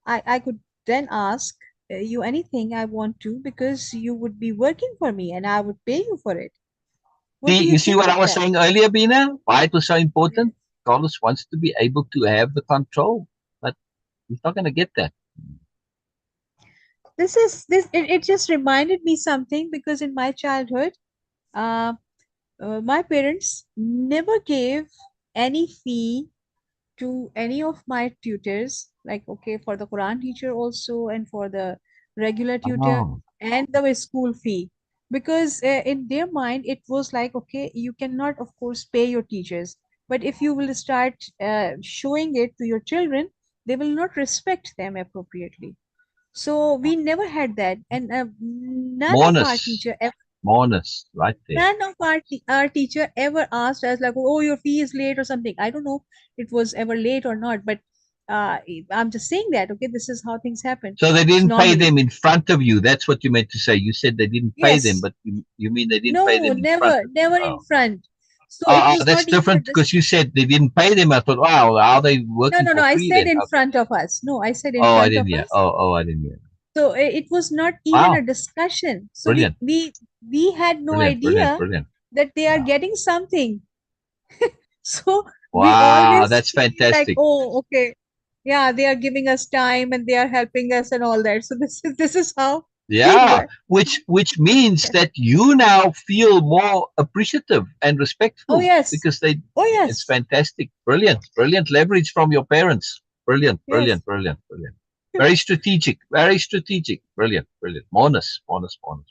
I could then ask you anything I want to because you would be working for me and I would pay you for it. What do See, you you see think what of I was that? saying earlier, Beena? Why it was so Yes. important? Carlos wants to be able to have the control, but he's not going to get that. It just reminded me something because in my childhood, uh, my parents never gave any fee to any of my tutors, like okay, for the Quran teacher also and for the regular tutor Oh, and the school fee, because in their mind it was like okay, you cannot of course pay your teachers, but if you will start showing it to your children, they will not respect them appropriately. So we never had that, and none of our Moreness. teacher Moreness, right there. none of our teacher ever asked us like, oh, your fee is late or something. I don't know it was ever late or not, but I'm just saying that okay, this is how things happen. So they It's didn't pay normally. them in front of you. That's what you meant to say. You said they didn't pay them, Yes. but you mean they didn't pay No, them in front never, of you. never in Oh. front. So it was That's not even a different because you said they didn't pay them. I thought, wow, are they no, working no, no. for I free said then? in Okay. front of us. No, I said in Oh, I front didn't of hear. us. I didn't hear. So it was not even a Wow, discussion. So brilliant, we had no idea brilliant. that they are Yeah. getting something. So We Wow, always that's feel like, fantastic. oh, okay, yeah, they are giving us time and they are helping us and all that. So this is how we Yeah, were. which means Yes. that you now feel more appreciative and Oh respectful yes. because they. Oh It's yes. fantastic, brilliant, brilliant leverage from your parents. Brilliant, Yes. brilliant, brilliant, brilliant. Very strategic, very strategic. Brilliant, brilliant. Bonus, bonus, bonus.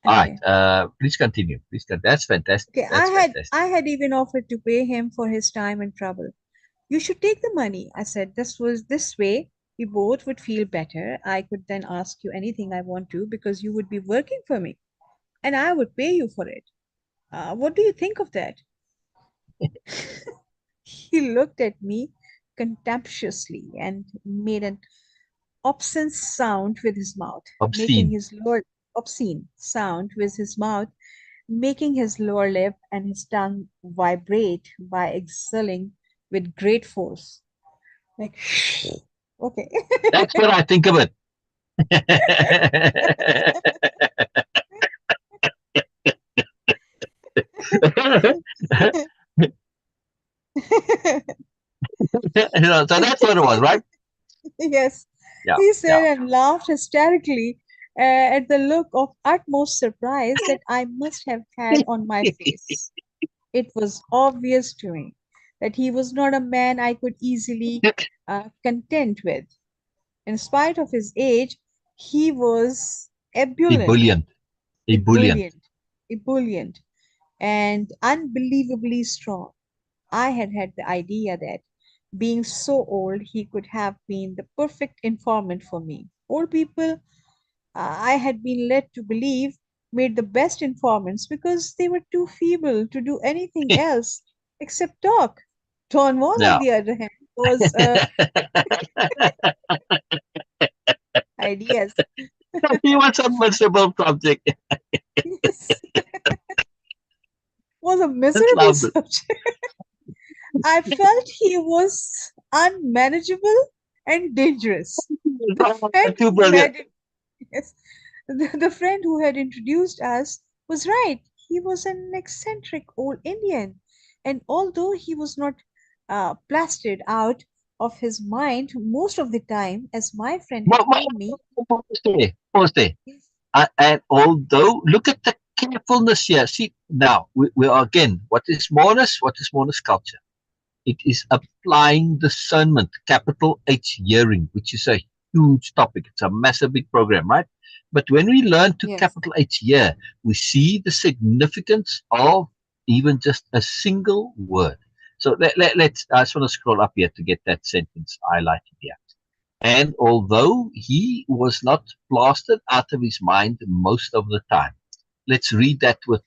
All right. Okay. Please continue. Please continue. That's fantastic. Okay. I That's had fantastic. I had even offered to pay him for his time and trouble. You should take the money. I said this way we both would feel better. I could then ask you anything I want to because you would be working for me and I would pay you for it. What do you think of that? He looked at me contemptuously and made an obscene sound with his mouth, making Obscene. his lower obscene sound with his mouth, making his lower lip and his tongue vibrate by exhaling with great force. Like, okay. That's what I think of it. So that's what it was, right? Yes, Yeah, he yeah. said and laughed hysterically at the look of utmost surprise that I must have had on my face. It was obvious to me that he was not a man I could easily content with. In spite of his age, he was ebullient, Ebullient. Ebullient. ebullient, ebullient, and unbelievably strong. I had had the idea that, being so old, he could have been the perfect informant for me. Old people, I had been led to believe, made the best informants because they were too feeble to do anything else except talk. Don Juan, on Yeah. the other hand, was ideas. He was a miserable subject. Yes, was a Just miserable loved it. subject. I felt he was unmanageable and dangerous. The friend Too who brilliant. had yes, the friend who had introduced us was right. He was an eccentric old Indian, and although he was not plastered out of his mind most of the time, as my friend had told me, Pause there. Pause there. yes, And although, look at the carefulness here. See, now, we are again, what is Moreness? What is Moreness culture? It is applying discernment, capital H hearing, which is a huge topic. It's a massive big program, right? But when we learn to yes, capital H hear, we see the significance of even just a single word. So let's, I just want to scroll up here to get that sentence highlighted here. And although he was not plastered out of his mind most of the time, let's read that with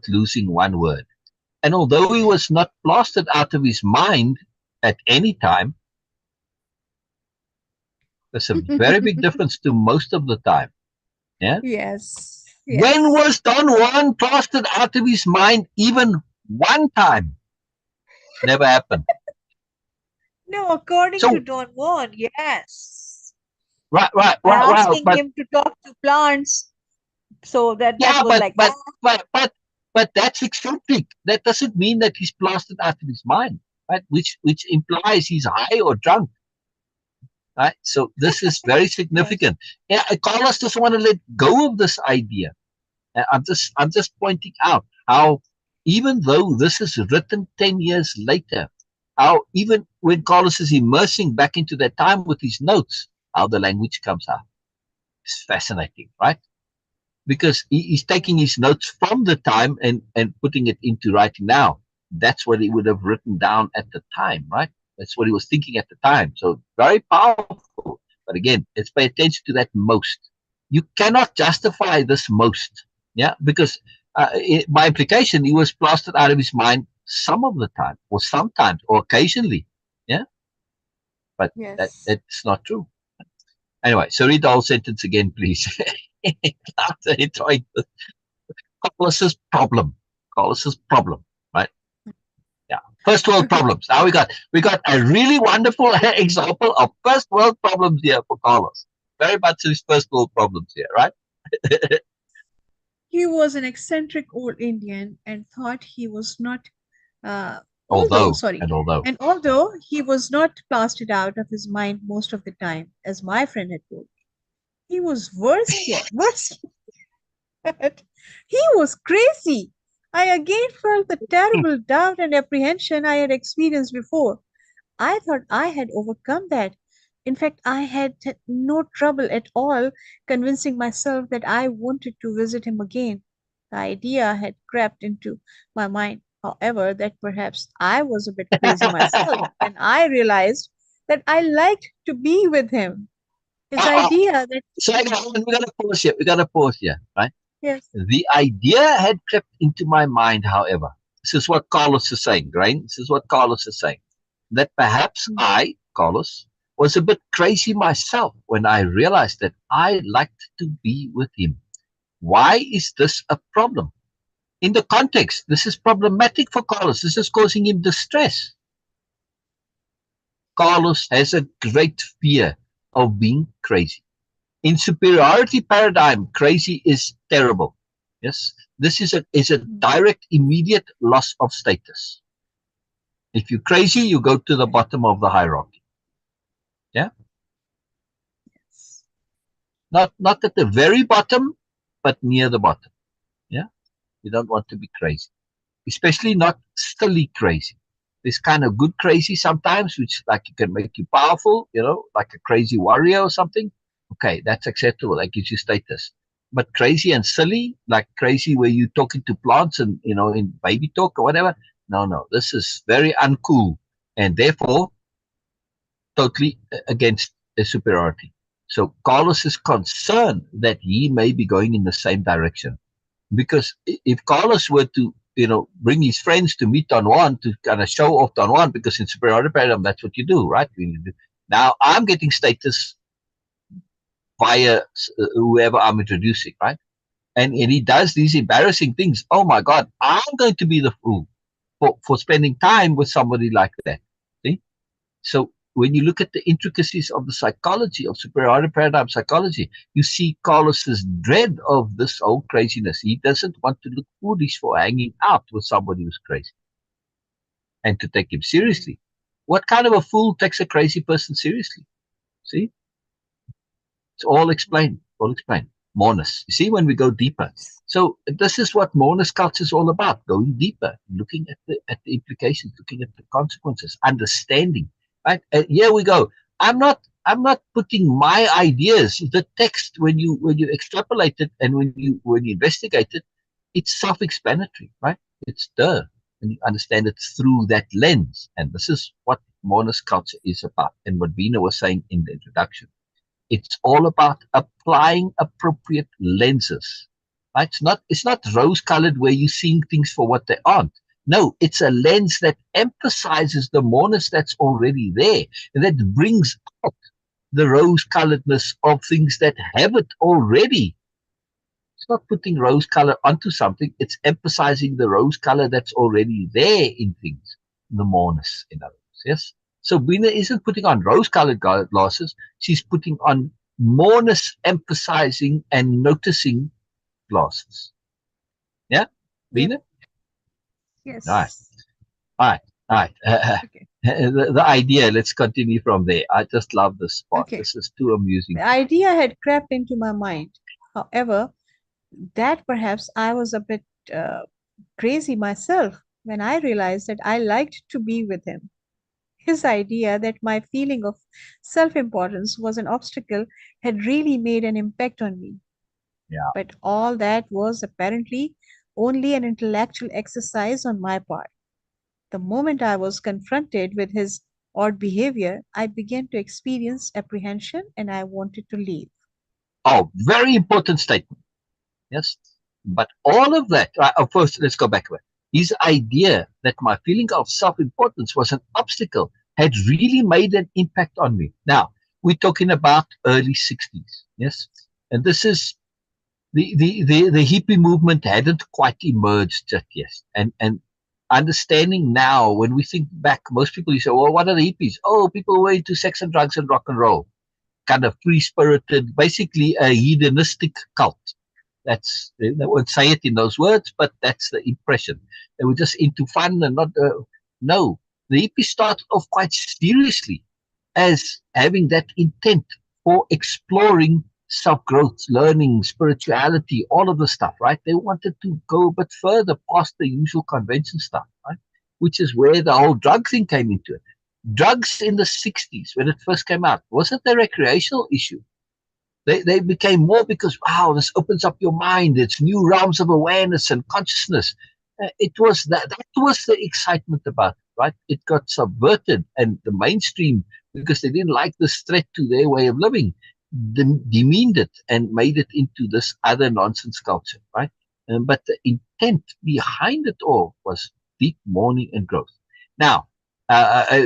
losing one word. And although he was not plastered out of his mind at any time, there's a very big difference to most of the time. Yeah. yes, When yes. was Don Juan plastered out of his mind even one time? Never happened. No, according to So Don Juan, yes. right, right, By right, right. asking him to talk to plants, so that Yeah, was like, but that's eccentric. That doesn't mean that he's plastered out of his mind, right? Which implies he's high or drunk, right? So this is very yes, significant. Yeah, Carlos doesn't want to let go of this idea. I'm just pointing out how even though this is written 10 years later, how even when Carlos is immersing back into that time with his notes, how the language comes out. It's fascinating, right? Because he's taking his notes from the time and putting it into writing now. That's what he would have written down at the time, right? That's what he was thinking at the time. So very powerful. But again, let's pay attention to that most. You cannot justify this most, yeah, because by implication, he was plastered out of his mind some of the time, or sometimes, or occasionally, yeah. But yes. that's not true. Anyway, so read the whole sentence again, please. After enjoying Colossus problem. Colossus problem, right? Yeah. First world problems. Now we got a really wonderful example of first world problems here for Carlos. Very much his first world problems here, right? He was an eccentric old Indian and thought he was not. Although, Although, sorry, and although. and although he was not blasted out of his mind most of the time, as my friend had told me, he was worse yet, worse yet. He was crazy. I again felt the terrible doubt and apprehension I had experienced before. I thought I had overcome that. In fact, I had no trouble at all convincing myself that I wanted to visit him again. The idea had crept into my mind, however, that perhaps I was a bit crazy myself when I realized that I liked to be with him. His Uh, uh, idea that, so we gotta pause here. We gotta pause here, right? yes, The idea had crept into my mind, however. This is what Carlos is saying, right? This is what Carlos is saying. That perhaps mm, I, Carlos, was a bit crazy myself when I realized that I liked to be with him. Why is this a problem? In the context, this is problematic for Carlos. This is causing him distress. Carlos has a great fear of being crazy. In superiority paradigm, crazy is terrible. Yes, this is a mm, direct, immediate loss of status. If you're crazy, you go to the bottom of the hierarchy. Yeah, yes, not at the very bottom, but near the bottom. Yeah, you don't want to be crazy, especially not silly crazy. This kind of good crazy sometimes, which like you can make you powerful, like a crazy warrior or something. Okay, that's acceptable. That gives you status. But crazy and silly, like crazy where you're talking to plants and in baby talk or whatever. No, no, this is very uncool and therefore totally against superiority. So Carlos is concerned that he may be going in the same direction because if Carlos were to bring his friends to meet Don Juan to kind of show off Don Juan, because in superiority paradigm that's what you do, right? Now I'm getting status via whoever I'm introducing, right? And he does these embarrassing things. Oh my God, I'm going to be the fool for spending time with somebody like that. See? So when you look at the intricacies of the psychology of superiority paradigm psychology, you see Carlos's dread of this whole craziness. He doesn't want to look foolish for hanging out with somebody who's crazy and to take him mm, seriously. What kind of a fool takes a crazy person seriously? See, it's all explained. All explained. Moreness. You see, when we go deeper. yes, So this is what Moreness-Culture is all about: going deeper, looking at the implications, looking at the consequences, understanding. Right? Here we go. I'm not putting my ideas. The text, when you extrapolate it and when you investigate it, it's self-explanatory, right? It's there, and you understand it through that lens. And this is what Moreness-Culture is about, and what Beena was saying in the introduction. It's all about applying appropriate lenses. Right? It's not rose colored where you're seeing things for what they aren't. No, it's a lens that emphasizes the moreness that's already there and that brings out the rose coloredness of things that have it already. It's not putting rose color onto something, it's emphasizing the rose color that's already there in things, the moreness, in other words. Yes? So Bina isn't putting on rose colored glasses, she's putting on moreness emphasizing and noticing glasses. Yeah? yep, Bina? All right. yes. All right. All right. Okay, The idea, let's continue from there. I just love this part. okay. This is too amusing The to me. idea had crept into my mind. However, that perhaps I was a bit uh, crazy myself when I realized that I liked to be with him. His idea that my feeling of self importance was an obstacle had really made an impact on me. Yeah. But all that was apparently only an intellectual exercise on my part. The moment I was confronted with his odd behavior, I began to experience apprehension and I wanted to leave. Oh, very important statement. Yes. But all of that, first, let's go back to it. His idea that my feeling of self importance was an obstacle had really made an impact on me. Now, we're talking about early 60s. Yes. And this is the hippie movement hadn't quite emerged just yet. And understanding now, when we think back, most people you say, well, what are the hippies? Oh, people were into sex and drugs and rock and roll, kind of free spirited, basically a hedonistic cult. They won't say it in those words, but that's the impression. They were just into fun and not. No, the hippies started off quite seriously as having that intent for exploring self-growth, learning, spirituality, all of the stuff, right? They wanted to go a bit further past the usual convention stuff, right? Which is where the whole drug thing came into it. Drugs in the 60s, when it first came out, wasn't a recreational issue. They became more because, wow, this opens up your mind. It's new realms of awareness and consciousness. It was that was the excitement about it, right? It got subverted and the mainstream, because they didn't like this threat to their way of living, demeaned it and made it into this other nonsense culture, right? But the intent behind it all was deep mourning and growth. Now,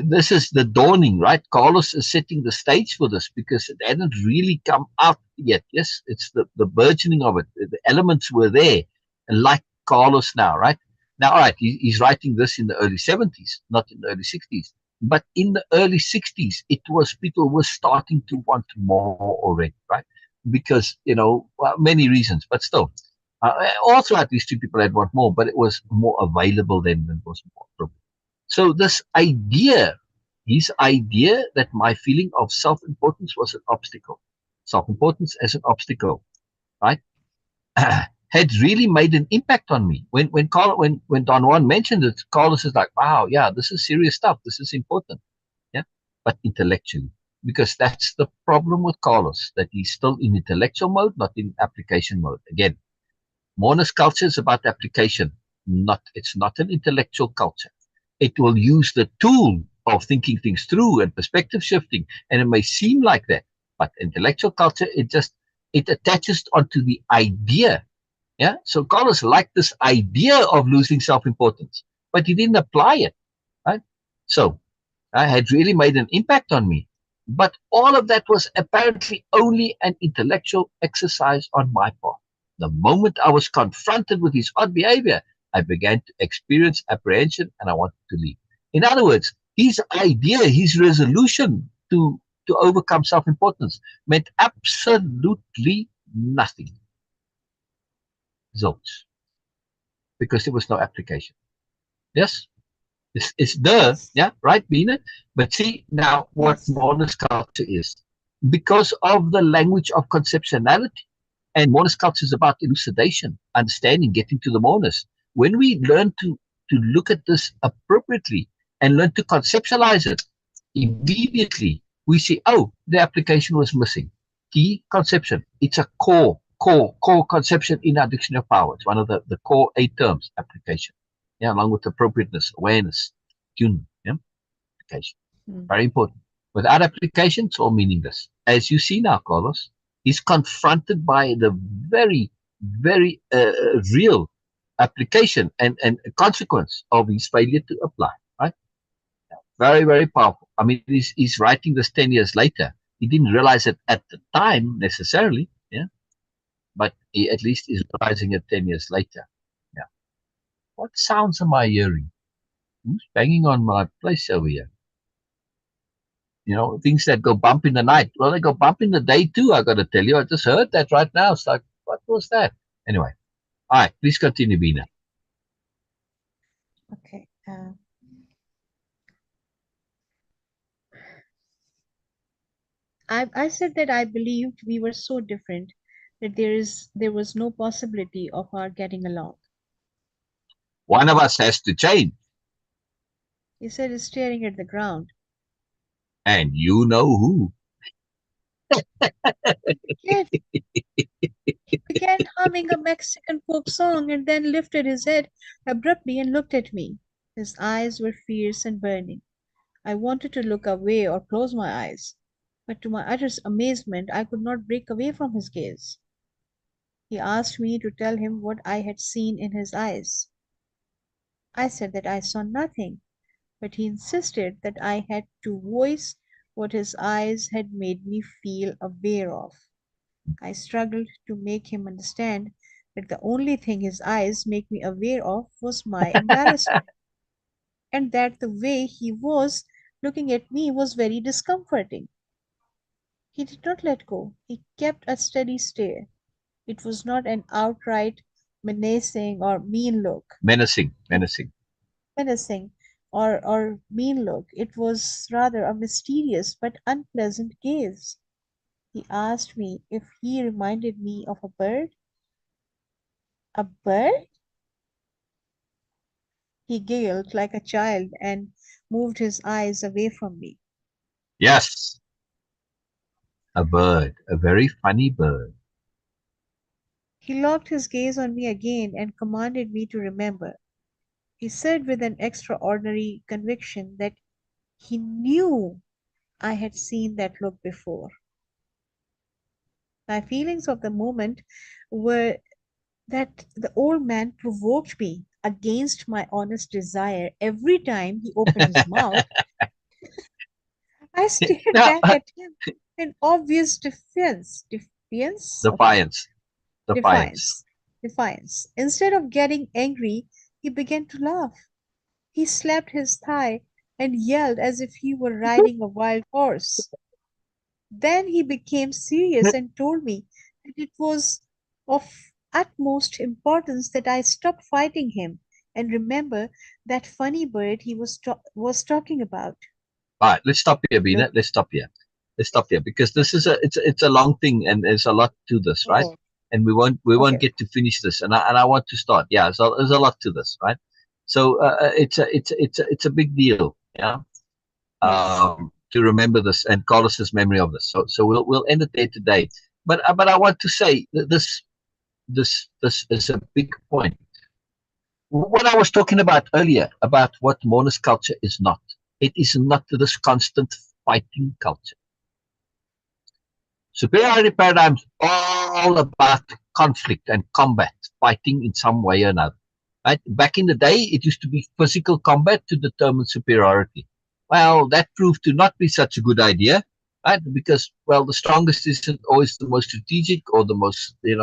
this is the dawning, right? Carlos is setting the stage for this because it hadn't really come out yet. Yes, it's the burgeoning of it. The elements were there, and like Carlos now, right? Now, all right, he's writing this in the early 70s, not in the early 60s. But in the early 60s, it was people were starting to want more already, right? Because, well, many reasons, but still. All throughout history, people had want more, but it was more available then than it was more. So this idea, his idea that my feeling of self-importance was an obstacle, self-importance as an obstacle, right, had really made an impact on me. When Don Juan mentioned it, Carlos is like, wow, yeah, this is serious stuff. This is important, yeah, but intellectually, because that's the problem with Carlos, that he's still in intellectual mode, not in application mode. Again, Moreness-Culture is about application, it's not an intellectual culture. It will use the tool of thinking things through and perspective shifting, and it may seem like that, but intellectual culture, it attaches onto the idea. Yeah. So Carlos liked this idea of losing self-importance, but he didn't apply it. Right. So I had really made an impact on me. But all of that was apparently only an intellectual exercise on my part. The moment I was confronted with his odd behavior, I began to experience apprehension and I wanted to leave. In other words, his idea, his resolution to overcome self-importance meant absolutely nothing. Zilch. Because there was no application. Yes? It's the, Yes. yeah, right, Beena? But see, now what Yes. Moreness culture is, because of the language of conceptuality, and Moreness culture is about elucidation, understanding, getting to the Moreness. When we learn to look at this appropriately and learn to conceptualize it, immediately we see, oh, the application was missing. Key conception. It's a core conception in our dictionary of power. It's one of the core 8 terms, application. Yeah, along with appropriateness, awareness, tune, yeah, application. Hmm. Very important. Without application, it's all meaningless. As you see now, Carlos, he's confronted by the very, very real application and consequence of his failure to apply. Right? Very, very powerful. I mean, he's writing this 10 years later. He didn't realize it at the time necessarily, yeah, but he at least is realizing it 10 years later. Yeah. What sounds am I hearing? Who's banging on my place over here? Things that go bump in the night. Well, they go bump in the day too, I got to tell you. I just heard that right now. It's like, what was that? Anyway, all right, please continue, Beena. Okay. I said that I believed we were so different that there was no possibility of our getting along. One of us has to change, He said, staring at the ground. and you know who. He began, he began humming a Mexican folk song and then lifted his head abruptly and looked at me. His eyes were fierce and burning. I wanted to look away or close my eyes, but to my utter amazement, I could not break away from his gaze. He asked me to tell him what I had seen in his eyes. I said that I saw nothing, but he insisted that I had to voice what his eyes had made me feel aware of. I struggled to make him understand that the only thing his eyes make me aware of was my embarrassment, and that the way he was looking at me was very discomforting. He did not let go. He kept a steady stare. It was not an outright menacing or mean look, Menacing, menacing. menacing, or mean look. It was rather a mysterious but unpleasant gaze. He asked me if he reminded me of a bird. A bird? He giggled like a child and moved his eyes away from me. Yes, a bird, a very funny bird. He locked his gaze on me again and commanded me to remember. He said with an extraordinary conviction that he knew I had seen that look before. My feelings of the moment were that the old man provoked me against my honest desire. Every time he opened his mouth, I stared Now, back at him in obvious defiance. Defiance? Okay. defiance, defiance. Defiance. Defiance. Instead of getting angry, he began to laugh. He slapped his thigh and yelled as if he were riding a wild horse. Then he became serious and told me that it was of utmost importance that I stop fighting him and remember that funny bird he was talking about. All right, let's stop here, Look, Bina. Let's stop here. Let's stop here because this is it's a long thing and there's a lot to this, right? oh, And we won't okay. get to finish this. And I want to start. Yeah, so there's a lot to this, right? So it's a big deal, yeah. Yes. To remember this and Carlos's memory of this. So we'll end it there today. But I want to say that this is a big point. What I was talking about earlier about what Moreness culture is not. It is not this constant fighting culture. Superiority paradigms all about conflict and combat, fighting in some way or another. Right? Back in the day, it used to be physical combat to determine superiority. Well, that proved to not be such a good idea, right? Because well, the strongest isn't always the most strategic or the most, the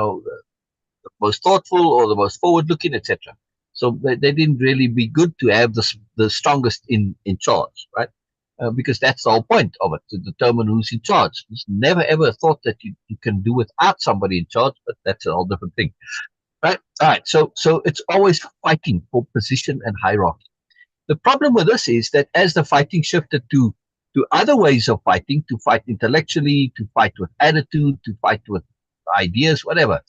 most thoughtful or the most forward-looking, etc. So they didn't really be good to have the strongest in charge, right? Because that's the whole point of it, to determine who's in charge. It's never ever thought that you can do without somebody in charge, but that's a whole different thing, right? All right, so it's always fighting for position and hierarchy. The problem with this is that as the fighting shifted to other ways of fighting, to fight intellectually, to fight with attitude, to fight with ideas, whatever,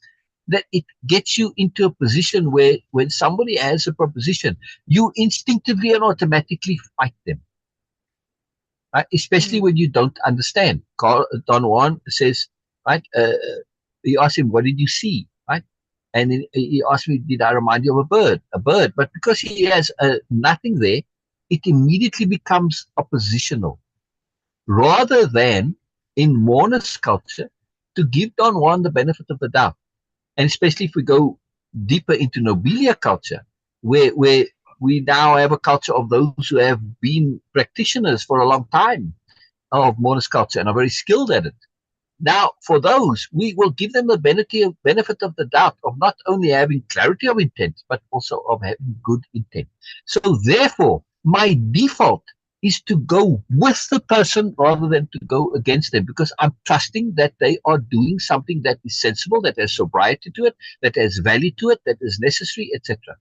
that it gets you into a position where when somebody has a proposition, you instinctively and automatically fight them, right? Especially Hmm. when you don't understand. Don Juan says, right? You ask him, what did you see, right? And then he asked me, did I remind you of a bird? A bird. But because he has nothing there, it immediately becomes oppositional rather than in Moreness culture to give Don Juan the benefit of the doubt. And especially if we go deeper into Nobelia culture, where we now have a culture of those who have been practitioners for a long time of Moreness culture and are very skilled at it. Now, for those, we will give them the benefit of the doubt of not only having clarity of intent, but also of having good intent. So, therefore, my default is to go with the person rather than to go against them because I'm trusting that they are doing something that is sensible, that has sobriety to it, that has value to it, that is necessary, etc.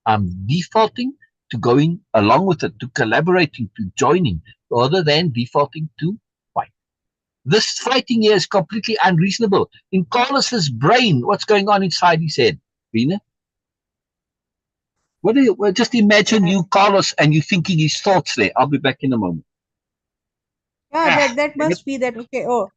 I'm defaulting to going along with it, to collaborating, to joining, rather than defaulting to fight. This fighting here is completely unreasonable. In Carlos's brain, what's going on inside his head? Beena? What do you well, just imagine Yeah, you, Carlos, and you thinking his thoughts there. I'll be back in a moment. yeah, Ah, that dang it. must be that. Okay, oh,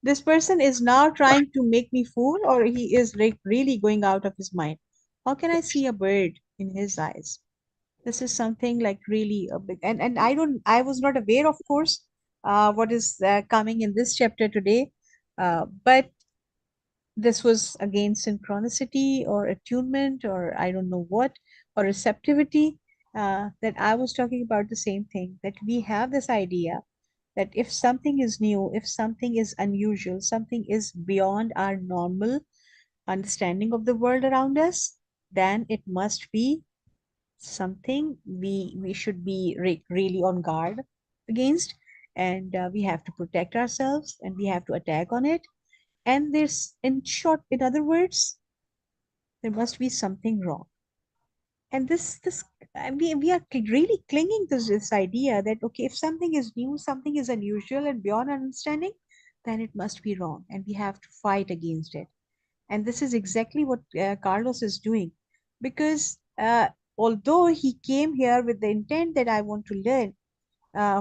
this person is now trying to make me fool, or he is like really going out of his mind. How can I see a bird in his eyes? This is something like really a big, and I was not aware, of course, what is coming in this chapter today, but this was again synchronicity or attunement or I don't know what, or receptivity, that I was talking about the same thing, that we have this idea that if something is new, if something is unusual, something is beyond our normal understanding of the world around us, then it must be something we should be really on guard against, and we have to protect ourselves and we have to attack on it. And there's, in short, in other words, there must be something wrong. And this we are really clinging to this idea that okay, if something is new, something is unusual and beyond understanding, then it must be wrong, and we have to fight against it. And this is exactly what Carlos is doing, because although he came here with the intent that I want to learn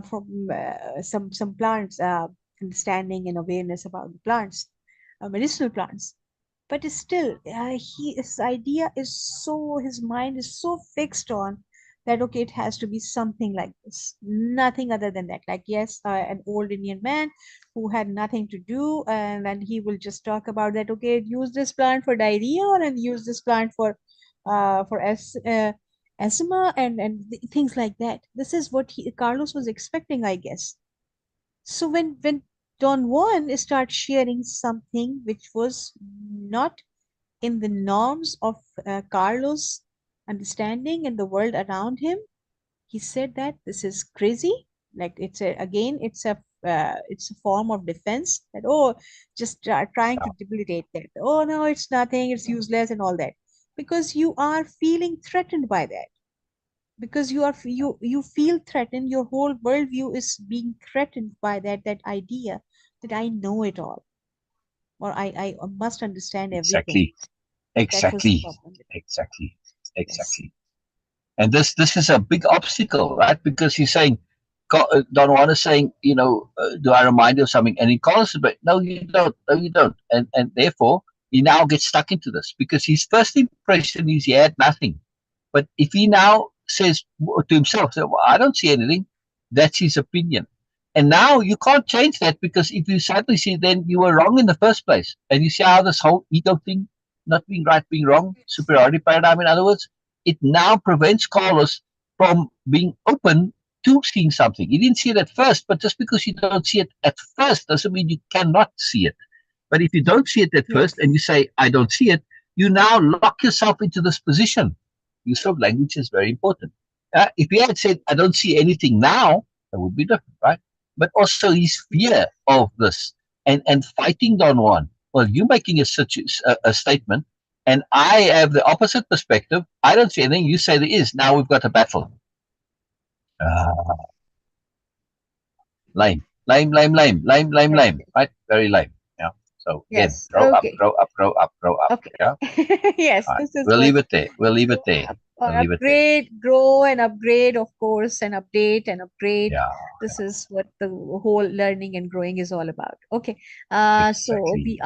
from some plants, understanding and awareness about the plants, medicinal plants, but still his idea is so, his mind is so fixed on that okay, it has to be something like this, nothing other than that. Like yes, an old Indian man who had nothing to do, and then he will just talk about that okay, use this plant for diarrhea, or and use this plant for asthma, and things like that. This is what Carlos was expecting, I guess. So when Don Juan starts sharing something which was not in the norms of Carlos' understanding and the world around him, he said that this is crazy. Like it's a, again, it's a form of defense that oh, just trying to debilitate that. Oh no, it's nothing. It's useless and all that, because you are feeling threatened by that. Because you feel threatened. Your whole worldview is being threatened by that idea that I know it all, or I must understand everything. Exactly. That was the Exactly. problem. Exactly. Yes. Exactly. And this is a big obstacle, right? Because he's saying, Don Juan is saying, do I remind you of something? And he calls it, but no, you don't. No, you don't. And therefore, he now gets stuck into this because his first impression is he had nothing. But if he now says to himself, "So, well, I don't see anything," that's his opinion. And now you can't change that because if you suddenly see, then you were wrong in the first place. And you see how this whole ego thing, not being right, being wrong, superiority paradigm, in other words, it now prevents Carlos from being open to seeing something. He didn't see it at first, but just because you don't see it at first doesn't mean you cannot see it. But if you don't see it at first and Yes. you say, I don't see it, you now lock yourself into this position. Use of language is very important. If he had said, I don't see anything now, that would be different, right? But also his fear of this and fighting Don Juan. Well, you're making such a statement, and I have the opposite perspective. I don't see anything. You say there is. Now we've got a battle. Uh, lame, lame, lame, lame, lame, lame, Yes. lame. Right? Very lame. Yeah. So again, Yes. grow up, Okay. grow up, grow up, grow up. Okay. Yeah. Yes, All right. this is We'll what leave it there. We'll leave it grow there. up, We'll leave it there. upgrade, grow and upgrade, of course, and update and upgrade. Yeah. This is what the whole learning and growing is all about. Okay. So Exactly. we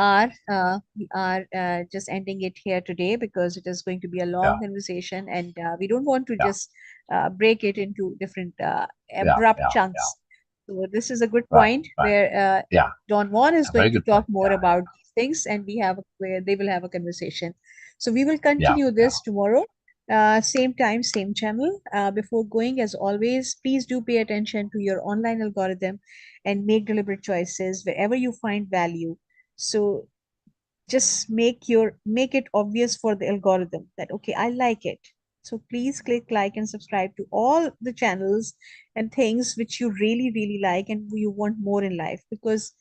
are just ending it here today because it is going to be a Yeah. long conversation, and we don't want to Yeah. just break it into different Yeah. abrupt Yeah. Yeah. chunks. So this is a good Right. point Right. where Yeah. Don Juan is A very going to good point. talk more Yeah. about these things, and where they will have a conversation. So we will Yeah. continue Yeah. this tomorrow, same time, same channel. Before going, as always, please do pay attention to your online algorithm and make deliberate choices wherever you find value. So just make it obvious for the algorithm that okay, I like it. So please click like and subscribe to all the channels and things which you really really like and you want more in life, because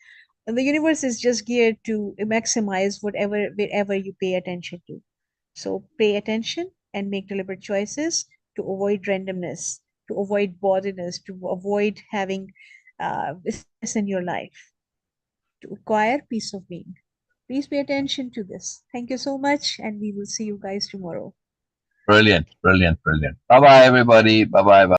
the universe is just geared to maximize whatever wherever you pay attention to. So pay attention and make deliberate choices to avoid randomness, to avoid botherness, to avoid having stress in your life, to acquire peace of being. Please pay attention to this. Thank you so much, and we will see you guys tomorrow. Brilliant. Brilliant. Brilliant. Bye bye, everybody. Bye bye. Bye.